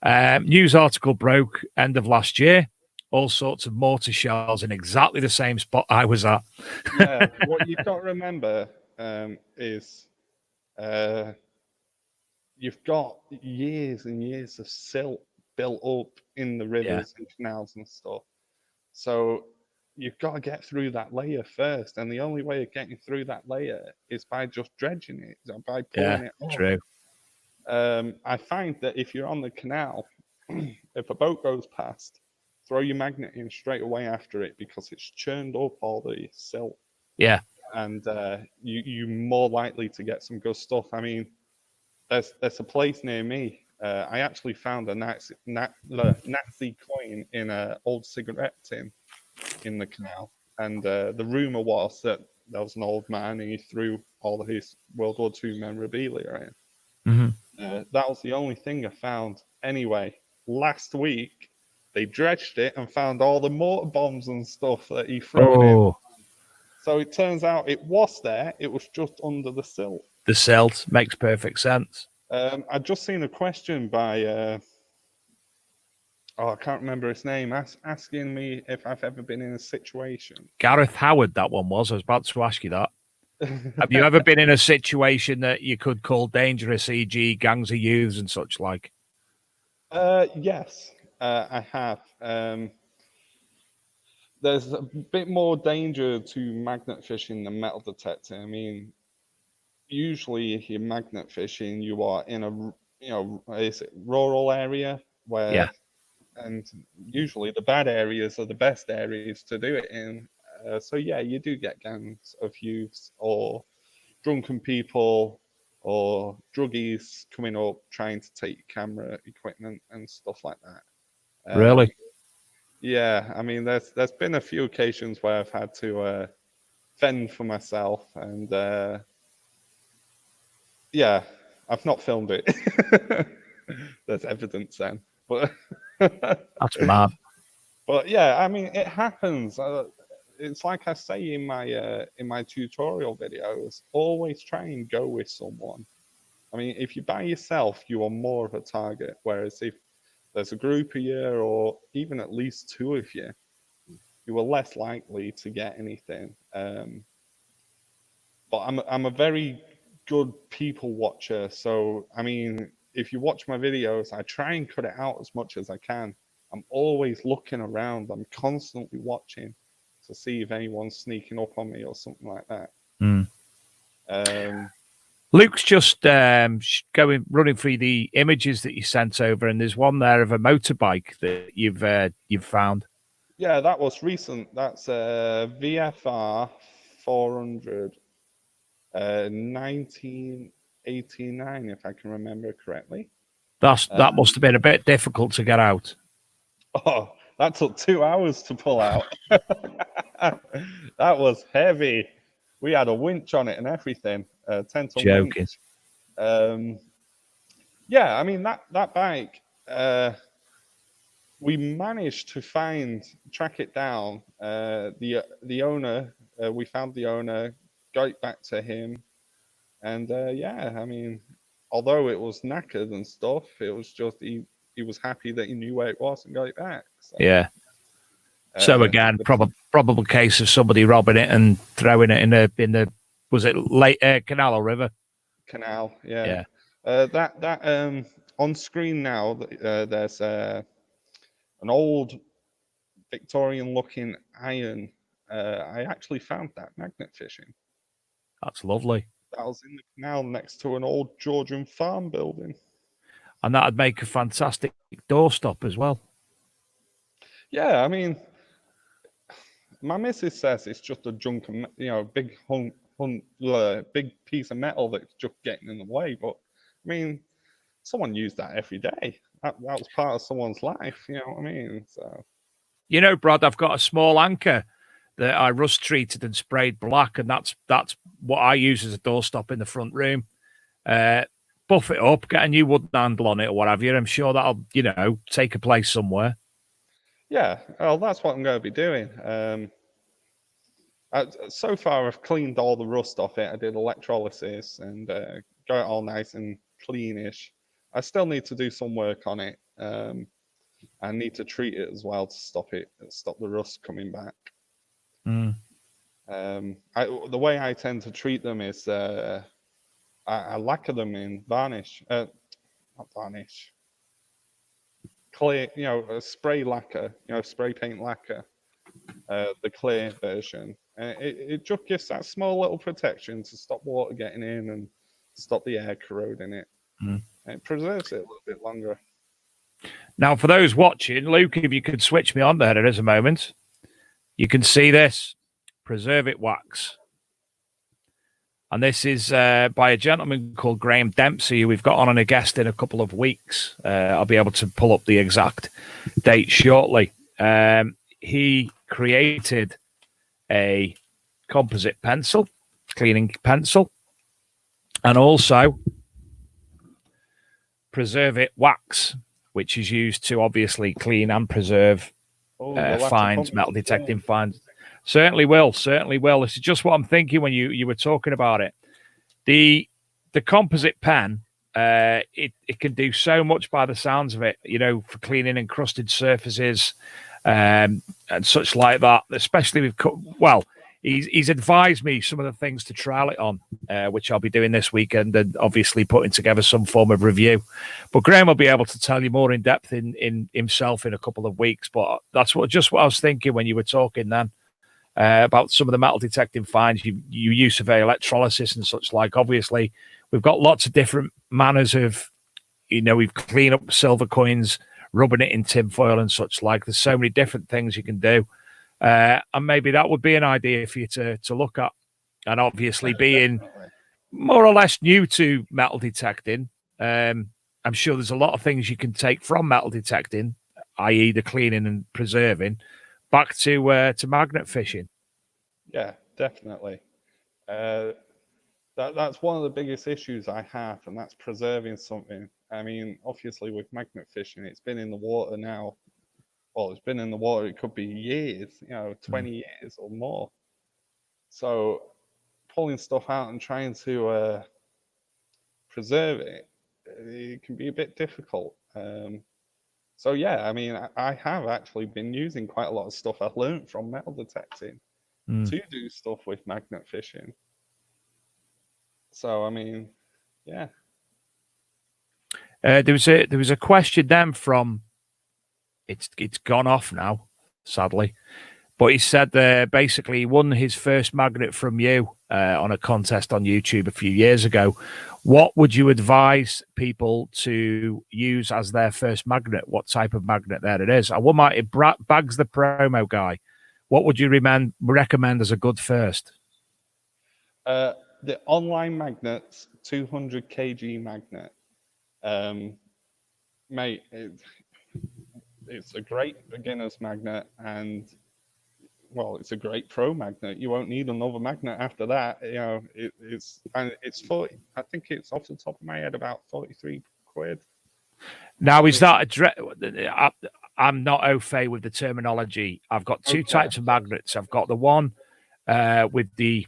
News article broke end of last year. All sorts of mortar shells in exactly the same spot I was at. Yeah, what you've got to remember is you've got years and years of silt built up in the rivers and canals and stuff. So you've got to get through that layer first, and the only way of getting through that layer is by just dredging it, by pulling it off. True. I find that if you're on the canal, if a boat goes past, throw your magnet in straight away after it because it's churned up all the silt. Yeah. And you're more likely to get some good stuff. I mean, there's a place near me. I actually found a Nazi coin in an old cigarette tin in the canal. And the rumor was that there was an old man and he threw all of his World War II memorabilia in. Mm-hmm. That was the only thing I found. Anyway, last week, they dredged it and found all the mortar bombs and stuff that he threw in. So it turns out it was there. It was just under the silt. The silt makes perfect sense. I'd just seen a question by, I can't remember his name, asking me if I've ever been in a situation. Gareth Howard, that one was. I was about to ask you that. Have you ever been in a situation that you could call dangerous, e.g. gangs of youths and such like? Yes, I have. There's a bit more danger to magnet fishing than metal detector. I mean, usually if you're magnet fishing, you are in a rural area where, and usually the bad areas are the best areas to do it in. So yeah, you do get gangs of youths or drunken people or druggies coming up trying to take camera equipment and stuff like that. Really? Yeah, I mean, there's been a few occasions where I've had to fend for myself, and yeah, I've not filmed it. There's evidence then, but that's mad. But yeah, I mean, it happens. It's like I say in my tutorial videos, always try and go with someone. I mean, if you're by yourself, you are more of a target. Whereas if there's a group of you, or even at least 2 of you, you are less likely to get anything. But I'm a very good people watcher. So I mean, if you watch my videos, I try and cut it out as much as I can. I'm always looking around. I'm constantly watching to see if anyone's sneaking up on me or something like that. Luke's just running through the images that you sent over, and there's one there of a motorbike that you've found. Yeah, that was recent. That's a VFR 400, 1989, if I can remember correctly. That must have been a bit difficult to get out. Oh, that took 2 hours to pull out. That was heavy. We had a winch on it and everything. 10-ton Joking. Winch. Yeah, I mean that bike. We managed to track it down. The owner. We found the owner. Got it back to him, and yeah, I mean, although it was knackered and stuff, it was just he was happy that he knew where it was and got it back. So, yeah. So again, probable case of somebody robbing it and throwing it in the Was it canal or river? Canal, yeah. Yeah. That on screen now, there's an old Victorian-looking iron. I actually found that magnet fishing. That's lovely. That was in the canal next to an old Georgian farm building. And that'd make a fantastic doorstop as well. Yeah, I mean, my missus says it's just a big big piece of metal that's just getting in the way. But I mean, someone used that every day. That was part of someone's life. You know what I mean? So, you know, Brad, I've got a small anchor that I rust treated and sprayed black, and that's what I use as a doorstop in the front room. Buff it up, get a new wooden handle on it or whatever. I'm sure that'll, take a place somewhere. Yeah, well, that's what I'm going to be doing. So far, I've cleaned all the rust off it. I did electrolysis and got it all nice and cleanish. I still need to do some work on it. I need to treat it as well to stop the rust coming back. Mm. The way I tend to treat them is I lacquer them in varnish, not varnish, clear, a spray lacquer, spray paint lacquer, the clear version. It just gives that small little protection to stop water getting in and stop the air corroding it. Mm. It preserves it a little bit longer. Now, for those watching, Luke, if you could switch me on there is a moment, you can see this Preserve It wax. And this is by a gentleman called Graham Dempsey, who we've got on a guest in a couple of weeks. I'll be able to pull up the exact date shortly. He created a composite pencil, cleaning pencil, and also Preserve It wax, which is used to obviously clean and preserve fines, metal detecting fines. Certainly will. This is just what I'm thinking when you were talking about it. The composite pen, it can do so much by the sounds of it, for cleaning encrusted surfaces and such like that, especially with, he's advised me some of the things to trial it on, which I'll be doing this weekend and obviously putting together some form of review. But Graham will be able to tell you more in depth in himself in a couple of weeks. But that's what I was thinking when you were talking then about some of the metal detecting fines. You use of electrolysis and such like. Obviously, we've got lots of different manners of, we've cleaned up silver coins, rubbing it in tinfoil and such like. There's so many different things you can do. And maybe that would be an idea for you to look at. And obviously, being more or less new to metal detecting, I'm sure there's a lot of things you can take from metal detecting, i.e. the cleaning and preserving, back to magnet fishing. Yeah, definitely. That's one of the biggest issues I have, and that's preserving something. I mean, obviously with magnet fishing, it's been in the water now. Well, it's been in the water, it could be years, 20 years or more. So pulling stuff out and trying to preserve it, it can be a bit difficult. So yeah, I mean, I have actually been using quite a lot of stuff I learned from metal detecting to do stuff with magnet fishing. So I mean, yeah. There was a question then from. It's gone off now, sadly. But he said basically he won his first magnet from you on a contest on YouTube a few years ago. What would you advise people to use as their first magnet? What type of magnet there it is? Bags the promo guy. What would you recommend as a good first? The online magnets, 200 kg magnet. Mate, it's a great beginner's magnet, and it's a great pro magnet. You won't need another magnet after that. It's 40. I think it's off the top of my head about 43 quid. Now, is that I'm not au fait with the terminology. I've got two types of magnets. I've got the one with the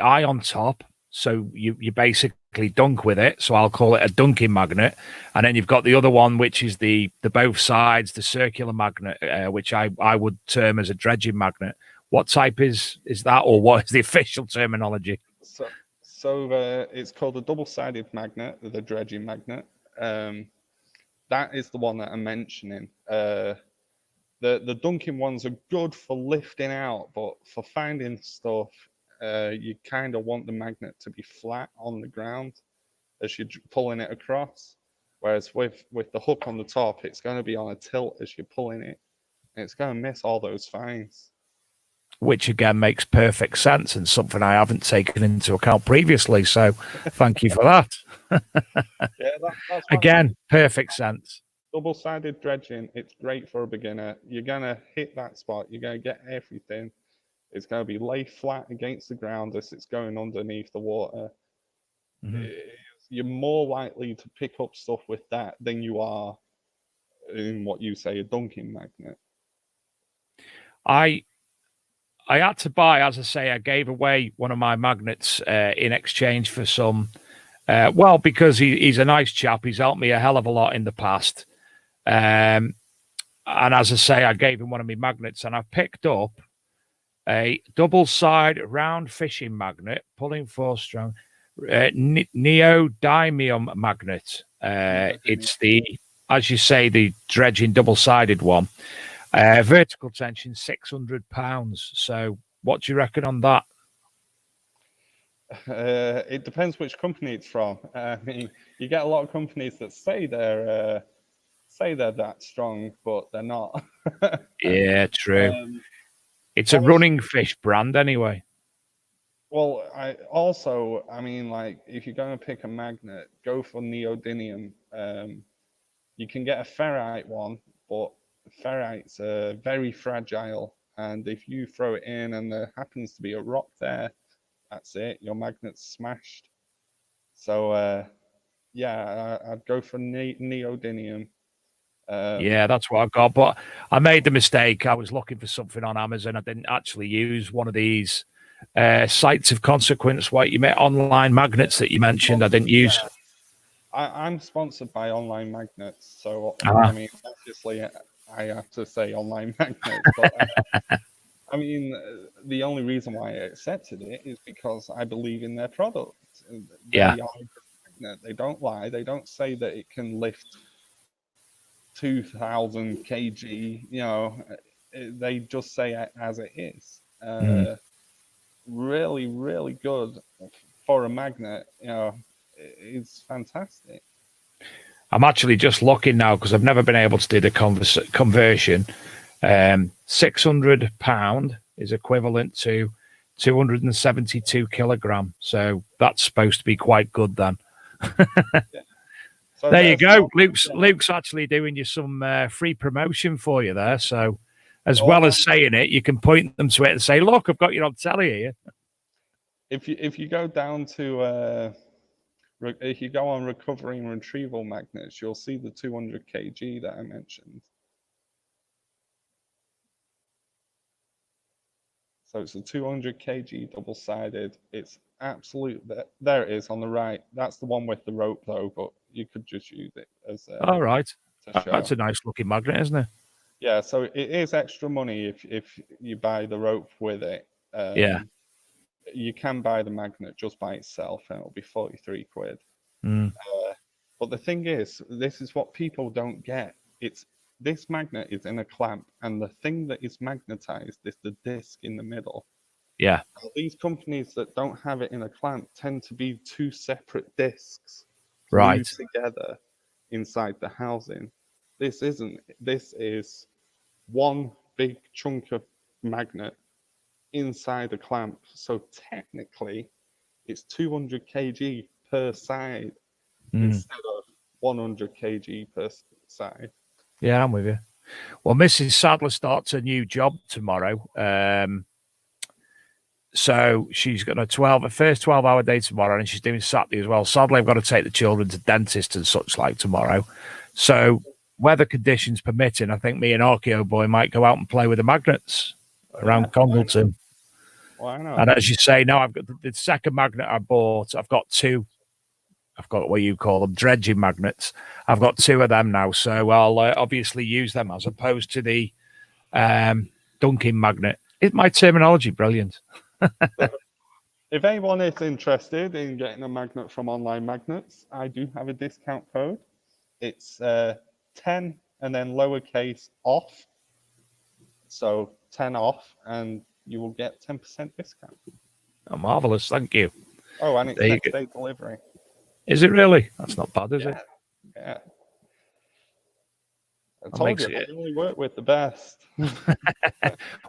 eye on top. So you basically dunk with it. So I'll call it a dunking magnet. And then you've got the other one, which is the both sides, the circular magnet, which I would term as a dredging magnet. What type is that, or what is the official terminology? So it's called a double-sided magnet, the dredging magnet. That is the one that I'm mentioning. The dunking ones are good for lifting out, but for finding stuff, you kind of want the magnet to be flat on the ground as you're pulling it across. Whereas with the hook on the top, it's going to be on a tilt as you're pulling it, and it's going to miss all those finds. Which again makes perfect sense and something I haven't taken into account previously. So thank you for that. Yeah, that's again, perfect sense. Double-sided dredging, it's great for a beginner. You're going to hit that spot. You're going to get everything. It's going to be lay flat against the ground as it's going underneath the water. Mm-hmm. You're more likely to pick up stuff with that than you are in what you say a dunking magnet. I had to buy, as I say, I gave away one of my magnets in exchange for some. Well, because he's a nice chap. He's helped me a hell of a lot in the past. And as I say, I gave him one of my magnets, and I picked up a double-side round fishing magnet, pulling 4-strong, neodymium magnet. It's as you say, the dredging double-sided one. Vertical tension, £600. So what do you reckon on that? It depends which company it's from. I mean, you get a lot of companies that say they're that strong, but they're not. Yeah, true. It's a running fish brand anyway. Well, I mean, like, if you're going to pick a magnet, go for neodymium. You can get a ferrite one, but ferrites are very fragile, and if you throw it in and there happens to be a rock there, that's it. Your magnet's smashed. So, yeah, I'd go for neodymium. Yeah, that's what I've got. But I made the mistake. I was looking for something on Amazon. I didn't actually use one of these sites of consequence. What you met online magnets that you mentioned. I didn't use. I'm sponsored by Online Magnets, so I mean, obviously, I have to say Online Magnets. But I mean, the only reason why I accepted it is because I believe in their product. They are magnet. They don't lie. They don't say that it can lift 2,000 kg. You know, they just say it as it is. Really, really good for a magnet. You know, it's fantastic. I'm actually just looking now because I've never been able to do the conversion. £600 is equivalent to 272 kilogram. So that's supposed to be quite good then. So there you go. Luke's actually doing you some free promotion for you there. So as well as saying it, you can point them to it and say, look, I've got you on telly here. If you go down to if you go on recovery and retrieval magnets, you'll see the 200 kg that I mentioned. So it's a 200 kg double-sided. It's absolute. There it is on the right. That's the one with the rope, though. But you could just use it as. All right. That's a nice looking magnet, isn't it? Yeah. So it is extra money if you buy the rope with it. Yeah. You can buy the magnet just by itself, and it'll be 43 quid. But the thing is, this is what people don't get. This magnet is in a clamp, and the thing that is magnetized is the disc in the middle. Yeah. Now, these companies that don't have it in a clamp tend to be two separate discs glued together inside the housing. This isn't. This is one big chunk of magnet inside a clamp. So technically, it's 200 kg per side instead of 100 kg per side. Yeah, I'm with you. Well, Mrs. Sadler starts a new job tomorrow. So she's got a first 12-hour day tomorrow, and she's doing Saturday as well. Sadly, I've got to take the children to dentist and such like tomorrow. So weather conditions permitting, I think me and Archaeo Boy might go out and play with the magnets around Congleton. Why not? And as you say, now I've got the second magnet I bought. I've got two. I've got what you call them, dredging magnets. I've got two of them now, so I'll obviously use them as opposed to the dunking magnet. Is my terminology brilliant? If anyone is interested in getting a magnet from Online Magnets, I do have a discount code. It's 10 and then lowercase off. So 10 off, and you will get 10% discount. Oh, marvelous. Thank you. Oh, and it's next day delivery. Is it really? That's not bad, is it? Yeah. I told you, I only work with the best.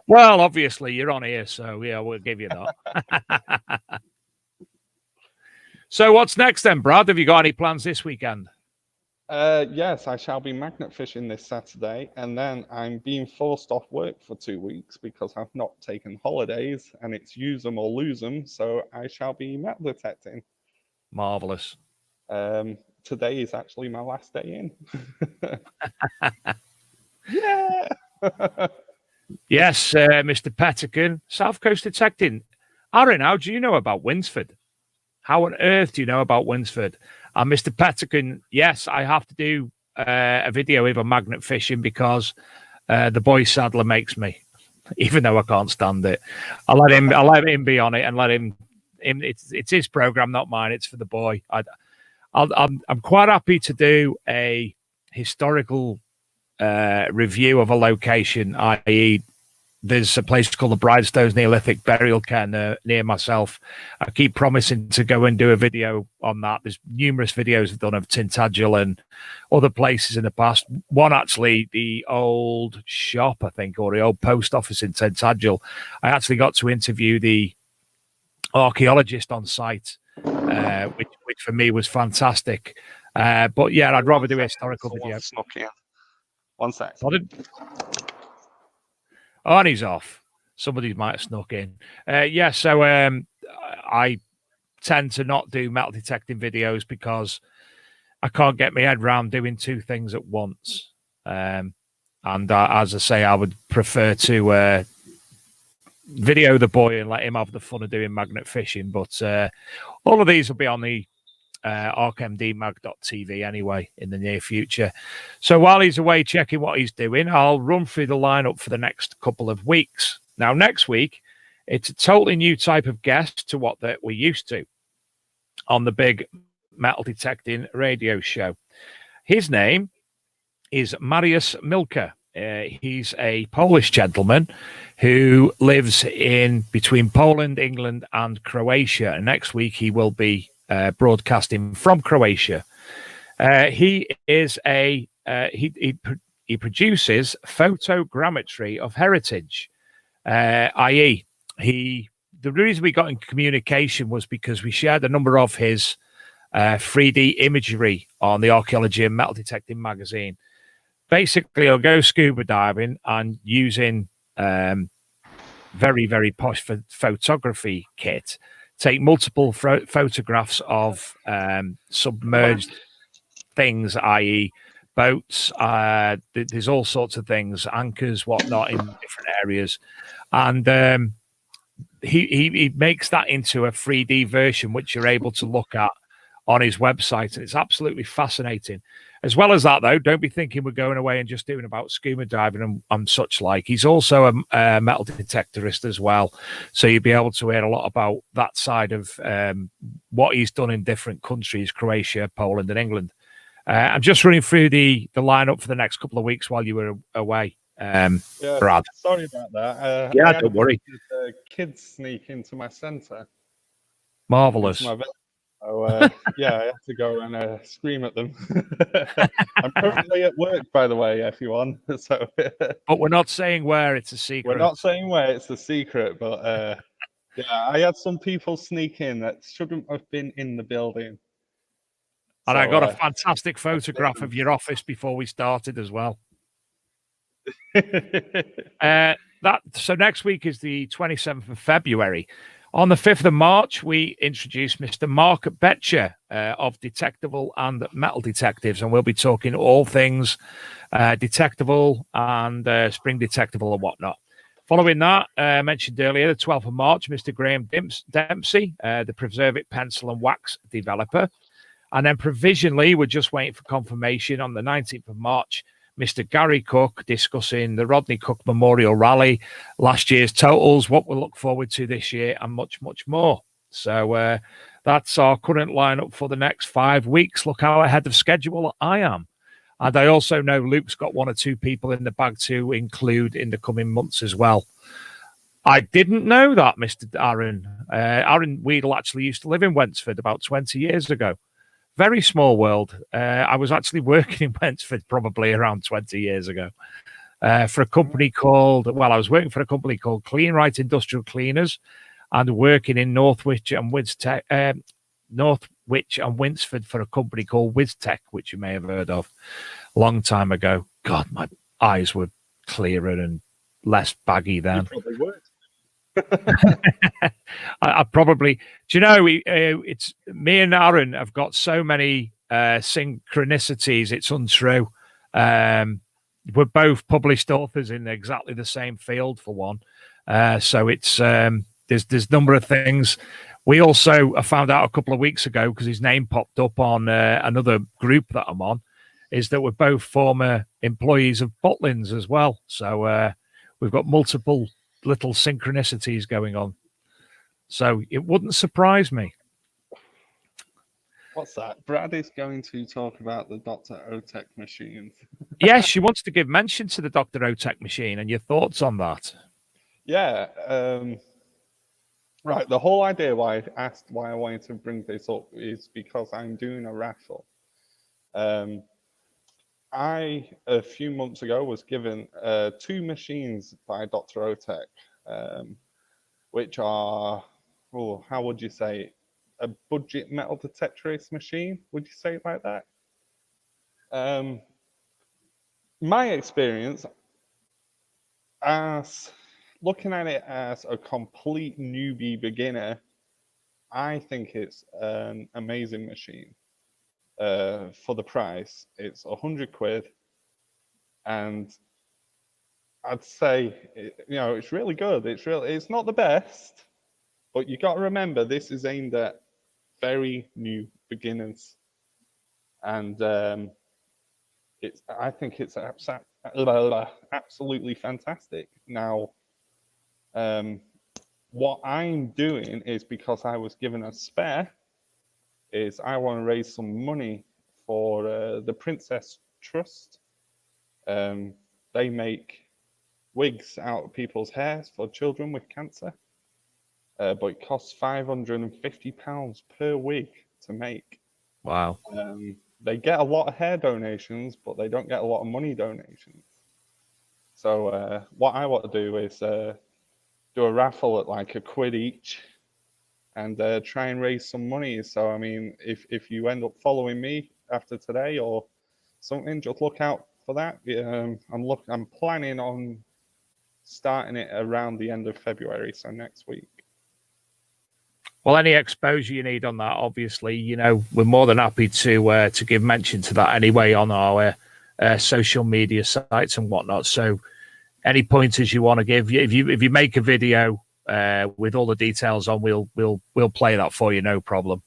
Well, obviously, you're on here, so yeah, we'll give you that. So what's next then, Brad? Have you got any plans this weekend? Yes, I shall be magnet fishing this Saturday, and then I'm being forced off work for 2 weeks because I've not taken holidays, and it's use them or lose them, so I shall be metal detecting. Marvelous. Today is actually my last day in. Yeah! Yes, Mr. Pettican, South Coast Detecting. Aaron, how do you know about Winsford? How on earth do you know about Winsford? And Mr. Pettican, yes, I have to do a video with a magnet fishing because the boy Sadler makes me, even though I can't stand it. I let him be on it and let him. It's his program, not mine. It's for the boy. I'm quite happy to do a historical review of a location, i.e., there's a place called the Bridestones Neolithic Burial Cairn near myself. I keep promising to go and do a video on that. There's numerous videos I've done of Tintagel and other places in the past. One actually, the old shop, I think, or the old post office in Tintagel. I actually got to interview the archaeologist on site, which for me was fantastic. But yeah, I'd rather do a historical video. One sec. Oh, and he's off. Somebody might have snuck in. So I tend to not do metal detecting videos because I can't get my head around doing two things at once. And as I say, I would prefer to video the boy and let him have the fun of doing magnet fishing. But all of these will be on the archmdmag.tv anyway in the near future. So while he's away checking what he's doing, I'll run through the lineup for the next couple of weeks. Now, next week, it's a totally new type of guest to what that we're used to on the big metal detecting radio show. His name is Mariusz Milka. He's a Polish gentleman who lives in between Poland, England, and Croatia. And next week he will be broadcasting from Croatia. He is he produces photogrammetry of heritage, i.e., the reason we got in communication was because we shared a number of his 3D imagery on the Archaeology and Metal Detecting magazine. Basically, I'll go scuba diving and using very, very posh photography kit, take multiple photographs of submerged things, i.e. boats. There's all sorts of things, anchors, whatnot, in different areas. And he makes that into a 3D version, which you're able to look at on his website. And it's absolutely fascinating. As well as that, though, don't be thinking we're going away and just doing about scuba diving and such like. He's also a metal detectorist as well. So you'll be able to hear a lot about that side of what he's done in different countries, Croatia, Poland, and England. I'm just running through the lineup for the next couple of weeks while you were away, Brad. Sorry about that. Don't worry. Kids sneak into my centre. Marvellous. So, I had to go and scream at them. I'm currently at work, by the way, everyone. So, but we're not saying where, it's a secret. We're not saying where, it's a secret. But I had some people sneak in that shouldn't have been in the building. And I got a fantastic photograph of your office before we started as well. So next week is the 27th of February. On the 5th of March, we introduced Mr. Mark Betcher of Detectable and Metal Detectives, and we'll be talking all things detectable and spring detectable and whatnot. Following that, mentioned earlier, the 12th of March, Mr. Graham Dempsey, the Preserve It pencil and wax developer. And then provisionally, we're just waiting for confirmation on the 19th of March, Mr. Gary Cook discussing the Rodney Cook Memorial Rally, last year's totals, what we'll look forward to this year, and much, much more. So that's our current lineup for the next 5 weeks. Look how ahead of schedule I am. And I also know Luke's got 1 or 2 people in the bag to include in the coming months as well. I didn't know that, Mr. Aaron. Aaron Weedle actually used to live in Wentford about 20 years ago. Very small world. I was actually working in Wentford probably around 20 years ago for a company called, I was working for a company called Cleanright Industrial Cleaners and working in Northwich and Winsford for a company called Wiztech, which you may have heard of a long time ago. God, my eyes were clearer and less baggy then. You probably would. I probably, do you know, it's me and Aaron have got so many synchronicities, it's untrue. We're both published authors in exactly the same field for one. So it's there's a number of things. We also found out a couple of weeks ago, because his name popped up on another group that I'm on, is that we're both former employees of Butlins as well. So we've got multiple little synchronicities going on. So it wouldn't surprise me. What's that? Brad is going to talk about the Dr. Otech machines. Yes, she wants to give mention to the Dr. Otech machine and your thoughts on that. Yeah. Right. The whole idea why I wanted to bring this up is because I'm doing a raffle. I, a few months ago, was given 2 machines by Dr. Otech, which are, how would you say, a budget metal detectorist machine? Would you say it like that? My experience, as looking at it as a complete newbie beginner, I think it's an amazing machine. For the price, it's 100 quid, and I'd say it's really good. It's not the best, but you got to remember this is aimed at very new beginners, and I think it's absolutely fantastic. Now, what I'm doing is, because I was given a spare, is I want to raise some money for the Princess Trust. They make wigs out of people's hairs for children with cancer, but it costs £550 per wig to make. Wow. They get a lot of hair donations, but they don't get a lot of money donations. So what I want to do is do a raffle at like £1 each, and try and raise some money. So I mean, if you end up following me after today or something, just look out for that. I'm planning on starting it around the end of February, so next week. Well, any exposure you need on that, obviously, we're more than happy to give mention to that anyway on our social media sites and whatnot. So any pointers you want to give, if you make a video with all the details on, we'll play that for you, no problem.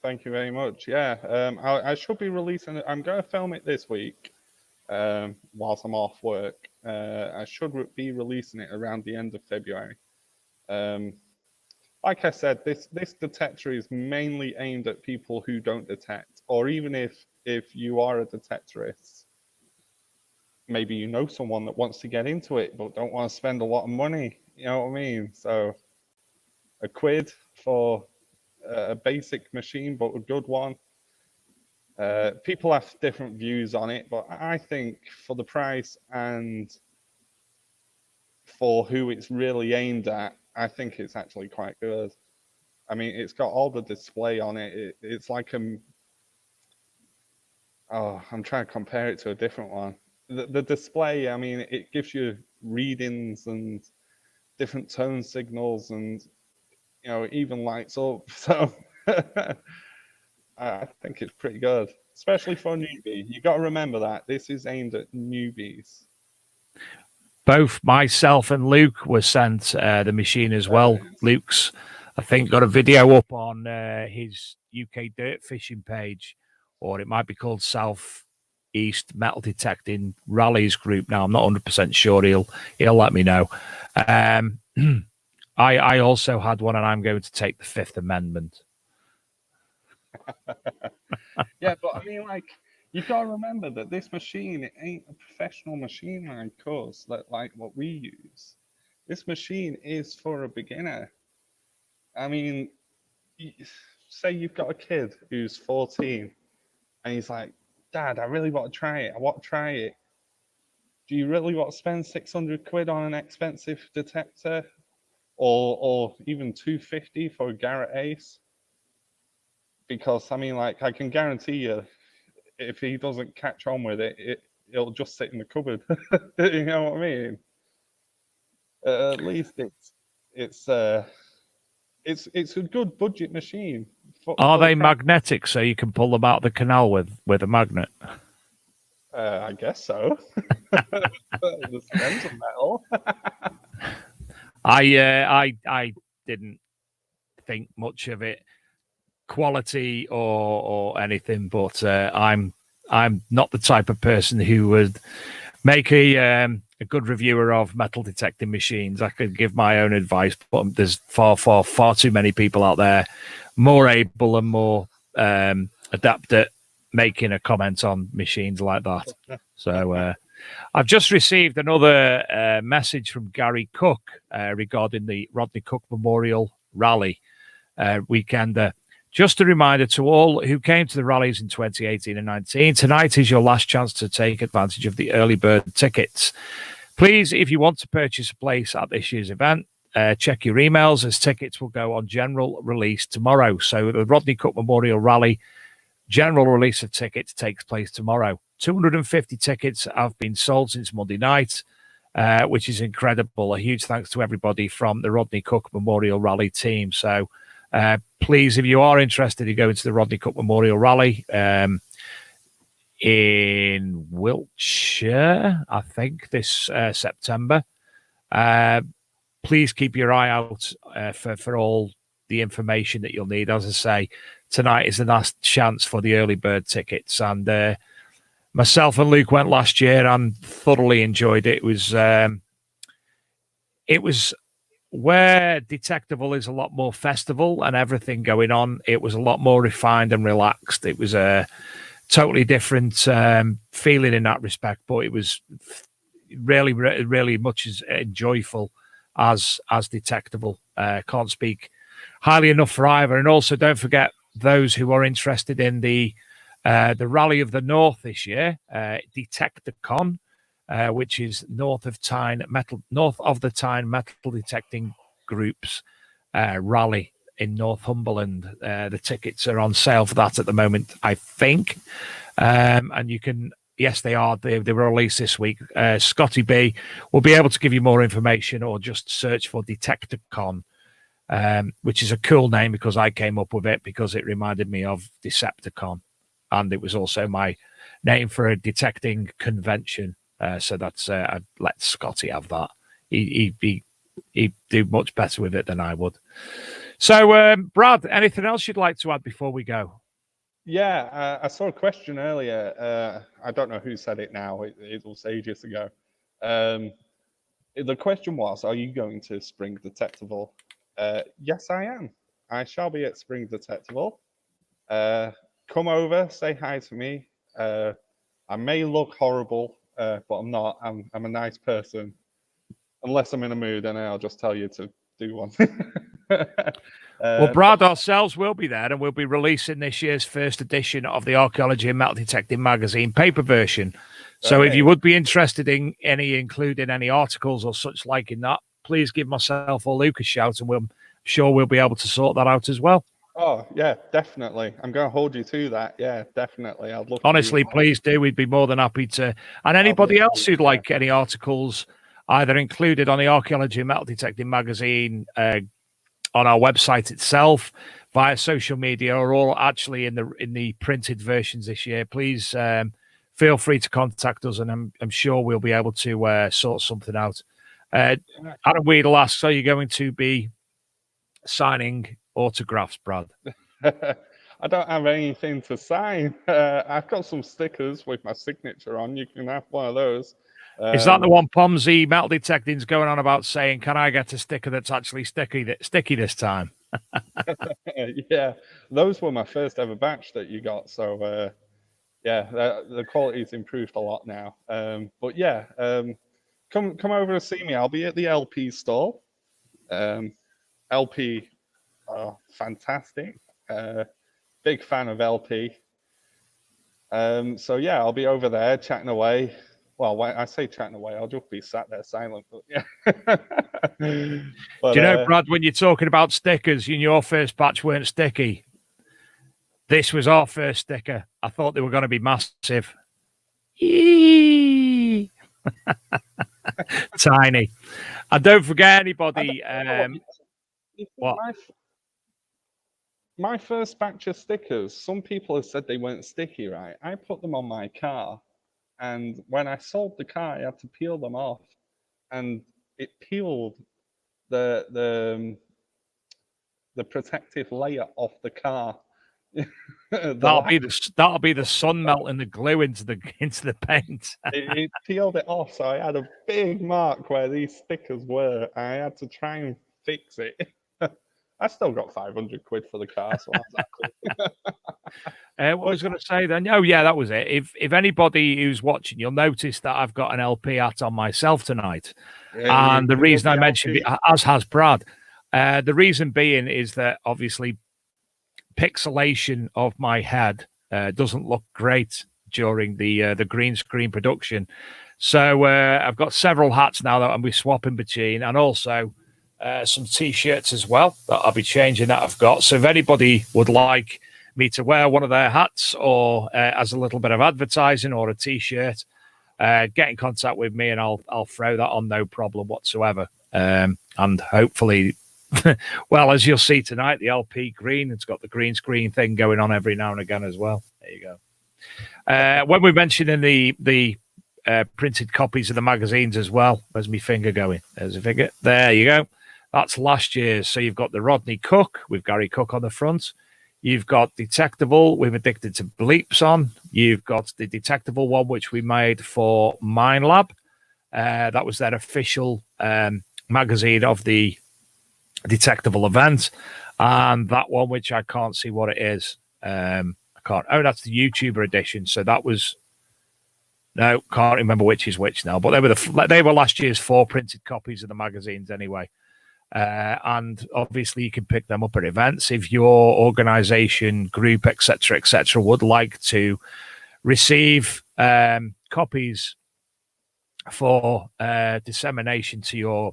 Thank you very much. Yeah, I should be releasing it. I'm going to film it this week whilst I'm off work. I should be releasing it around the end of February. Like I said, this detector is mainly aimed at people who don't detect, or even if you are a detectorist, maybe you know someone that wants to get into it but don't want to spend a lot of money. You know what I mean? So £1 for a basic machine, but a good one. People have different views on it, but I think for the price and for who it's really aimed at, I think it's actually quite good. I mean, it's got all the display on it. It's like I'm trying to compare it to a different one. The display, I mean, it gives you readings and different tone signals, and even lights up. So I think it's pretty good, especially for a newbie. You got to remember that this is aimed at newbies. Both myself and Luke were sent the machine as well. Luke's, I think, got a video up on his UK dirt fishing page, or it might be called South East Metal Detecting Rallies group. Now I'm not 100% sure. He'll let me know. I also had one, and I'm going to take the Fifth Amendment. Yeah, but I mean, like, you've got to remember that this machine, it ain't a professional machine like us, like what we use. This machine is for a beginner. I mean, say you've got a kid who's 14 and he's like, Dad, I really want to try it. I want to try it. Do you really want to spend 600 quid on an expensive detector? Or even 250 for a Garrett Ace? Because, I mean, like, I can guarantee you, if he doesn't catch on with it, it'll just sit in the cupboard. You know what I mean? At least it's a good budget machine. Are they magnetic, so you can pull them out of the canal with a magnet? I guess so. The stems are metal. I didn't think much of it, quality or anything, but I'm not the type of person who would make a good reviewer of metal detecting machines. I could give my own advice, but there's far too many people out there more able and more adept at making a comment on machines like that. So I've just received another message from Gary Cook regarding the Rodney Cook Memorial Rally weekend. Just a reminder to all who came to the rallies in 2018 and 19, tonight is your last chance to take advantage of the early bird tickets. Please, if you want to purchase a place at this year's event, check your emails, as tickets will go on general release tomorrow. So the Rodney Cook Memorial Rally general release of tickets takes place tomorrow. 250 tickets have been sold since Monday night, which is incredible. A huge thanks to everybody from the Rodney Cook Memorial Rally team. So please, if you are interested in going to the Rodney Cook Memorial Rally in Wiltshire, I think, this September, please keep your eye out for all the information that you'll need. As I say, tonight is the last chance for the early bird tickets. And myself and Luke went last year and thoroughly enjoyed it. It was where Detectable is a lot more festival and everything going on. It was a lot more refined and relaxed. It was a totally different feeling in that respect, but it was really, really much as joyful as Detectable. Can't speak highly enough for either. And also, don't forget those who are interested in the Rally of the North this year, Detecticon, which is north of the Tyne Metal Detecting Group's rally in Northumberland. The tickets are on sale for that at the moment, I think. And you can, yes, they are. They were released this week. Scotty B will be able to give you more information, or just search for Detecticon, which is a cool name because I came up with it because it reminded me of Decepticon. And it was also my name for a detecting convention. So that's I'd let Scotty have that. He'd do much better with it than I would. So, Brad, anything else you'd like to add before we go? Yeah, I saw a question earlier. I don't know who said it now. It was ages ago. The question was, are you going to Spring Detectable? Yes, I am. I shall be at Spring Detectable. Come over, say hi to me. I may look horrible, but I'm not. I'm a nice person. Unless I'm in a mood, and I'll just tell you to do one. Well, Brad, ourselves will be there, and we'll be releasing this year's first edition of the Archaeology and Metal Detecting magazine paper version. So if you would be interested in including any articles or such like in that, please give myself or Luke a shout, and I'm sure we'll be able to sort that out as well. Oh, yeah, definitely. I'm going to hold you to that. Yeah, definitely. I'd love Honestly, please do. We'd be more than happy to. And anybody else who'd like any articles either included on the Archaeology and Metal Detecting magazine, on our website itself, via social media, or all actually in the printed versions this year, please feel free to contact us, and I'm sure we'll be able to sort something out. Adam Weedle asks, are you going to be signing autographs, Brad? I don't have anything to sign. I've got some stickers with my signature on. You can have one of those. Is that the one Pomsey metal detecting's going on about saying, can I get a sticker that's actually sticky this time? Yeah, those were my first ever batch that you got. So yeah, the quality's improved a lot now. But yeah, come over and see me. I'll be at the LP stall. LP, fantastic. Big fan of LP. So yeah, I'll be over there chatting away. Well, when I say chatting away, I'll just be sat there silent. But yeah. But, Do you know, Brad, when you're talking about stickers, in your first batch weren't sticky. This was our first sticker. I thought they were going to be massive. Tiny. And don't forget anybody. What? My first batch of stickers, some people have said they weren't sticky, right? I put them on my car, and when I sold the car, I had to peel them off, and it peeled the protective layer off the car. That'll be the sun melting the glue into the paint. It peeled it off, so I had a big mark where these stickers were. I had to try and fix it. I still got 500 quid for the car, so what was I going to say then? Oh, yeah, that was it. If anybody who's watching, you'll notice that I've got an LP hat on myself tonight. Yeah, and the reason I mentioned it, as has Brad, the reason being is that obviously pixelation of my head doesn't look great during the green screen production. So I've got several hats now that I'll be swapping between, and also some t-shirts as well that I'll be changing that I've got. So if anybody would like me to wear one of their hats or as a little bit of advertising or a t-shirt, get in contact with me and I'll throw that on, no problem whatsoever. And hopefully, well, as you'll see tonight, the LP green, it's got the green screen thing going on every now and again as well. There you go. When we mentioned in the printed copies of the magazines as well, where's my finger going? There's a finger. There you go. That's last year's. So you've got the Rodney Cook with Gary Cook on the front. You've got Detectable with Addicted to Bleeps on. You've got the Detectable one, which we made for Mine Lab. That was their official magazine of the Detectable event. And that one, which I can't see what it is. I can't. Oh, that's the YouTuber edition. So that was... No, can't remember which is which now. But they were last year's 4 printed copies of the magazines anyway. And obviously you can pick them up at events if your organization, group, etc., would like to receive copies for dissemination to your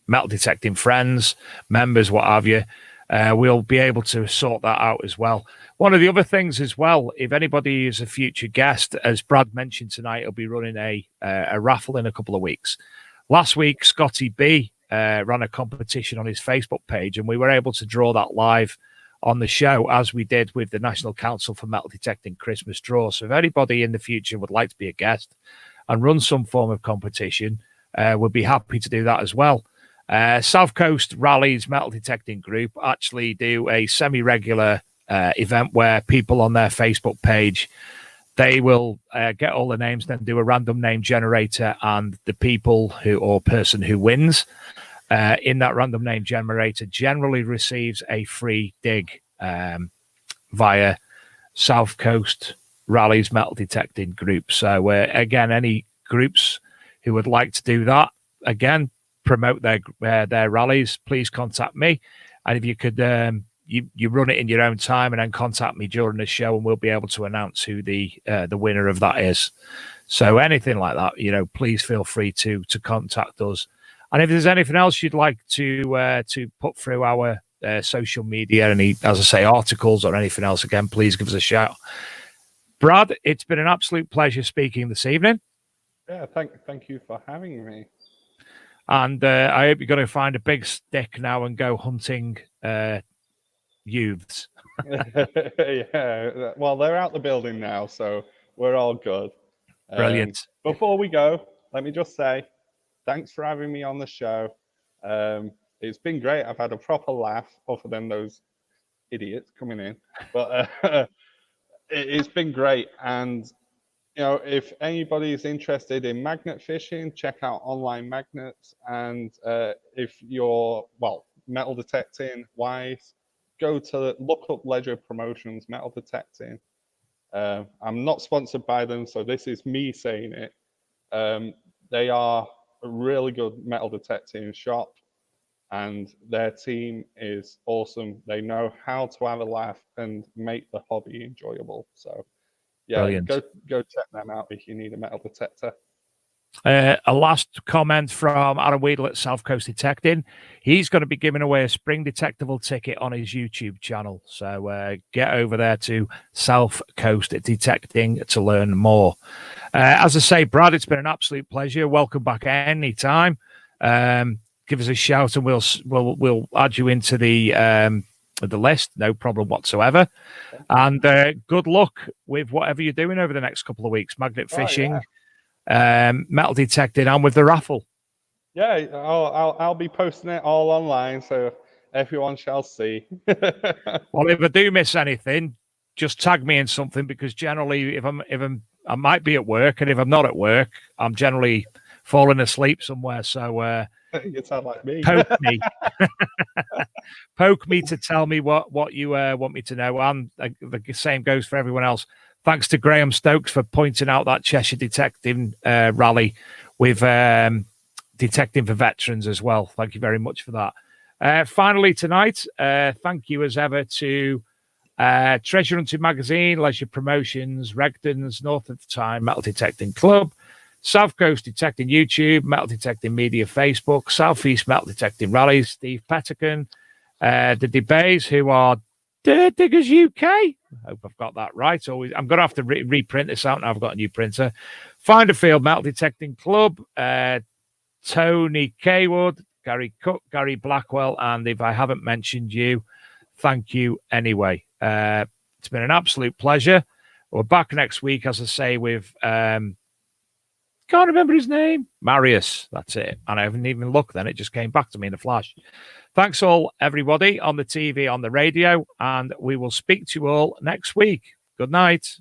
metal detecting friends, members, what have you. We'll be able to sort that out as well. One of the other things as well, if anybody is a future guest, as Brad mentioned tonight, he'll be running a raffle in a couple of weeks. Last week, Scotty B ran a competition on his Facebook page, and we were able to draw that live on the show, as we did with the National Council for Metal Detecting Christmas draw. So if anybody in the future would like to be a guest and run some form of competition, we'd be happy to do that as well. South Coast Rallies Metal Detecting Group actually do a semi-regular event where people on their Facebook page, they will get all the names, then do a random name generator, and the people who or person who wins in that random name generator generally receives a free dig via South Coast Rallies Metal Detecting Group. So again, any groups who would like to do that, again, promote their rallies, please contact me. And if you could you run it in your own time and then contact me during the show, and we'll be able to announce who the winner of that is. So anything like that, please feel free to contact us. And if there's anything else you'd like to put through our social media, any, as I say, articles or anything else, again, please give us a shout. Brad, it's been an absolute pleasure speaking this evening. Yeah, thank you for having me. And I hope you're going to find a big stick now and go hunting youths. Yeah, well, they're out the building now, so we're all good. Brilliant. Before we go, let me just say, thanks for having me on the show. It's been great. I've had a proper laugh, other than those idiots coming in. But it's been great. And if anybody's interested in magnet fishing, check out Online Magnets. And if you're, metal detecting wise, look up Ledger Promotions Metal Detecting. I'm not sponsored by them, so this is me saying it. They are a really good metal detecting shop, and their team is awesome. They know how to have a laugh and make the hobby enjoyable. So yeah, Brilliant. go check them out if you need a metal detector. A last comment from Aaron Weedle at South Coast Detecting. He's going to be giving away a spring detectable ticket on his YouTube channel. So get over there to South Coast Detecting to learn more. As I say, Brad, it's been an absolute pleasure. Welcome back anytime. Give us a shout and we'll add you into the list. No problem whatsoever. And good luck with whatever you're doing over the next couple of weeks. Magnet fishing, metal detecting, and with the raffle. Yeah, I'll be posting it all online, so everyone shall see. Well, if I do miss anything, just tag me in something, because generally, if I might be at work, and if I'm not at work, I'm generally falling asleep somewhere. So you sound like me. Poke me, poke me to tell me what you want me to know, and the same goes for everyone else. Thanks to Graham Stokes for pointing out that Cheshire Detecting rally with Detecting for Veterans as well. Thank you very much for that. Finally tonight, thank you as ever to Treasure Hunting Magazine, Leisure Promotions, Regdon's, North of the Tyne, Metal Detecting Club, South Coast Detecting YouTube, Metal Detecting Media Facebook, Southeast Metal Detecting Rallies, Steve Pettican, the Debays, who are Dirt Diggers UK. I hope I've got that right. I'm going to have to reprint this out now. I've got a new printer. Find a Field Metal Detecting Club, Tony Kaywood, Gary Cook, Gary Blackwell, and if I haven't mentioned you, thank you anyway. It's been an absolute pleasure. We're back next week, as I say, with can't remember his name. Marius. That's it. And I haven't even looked then. It just came back to me in a flash. Thanks all, everybody, on the TV, on the radio, and we will speak to you all next week. Good night.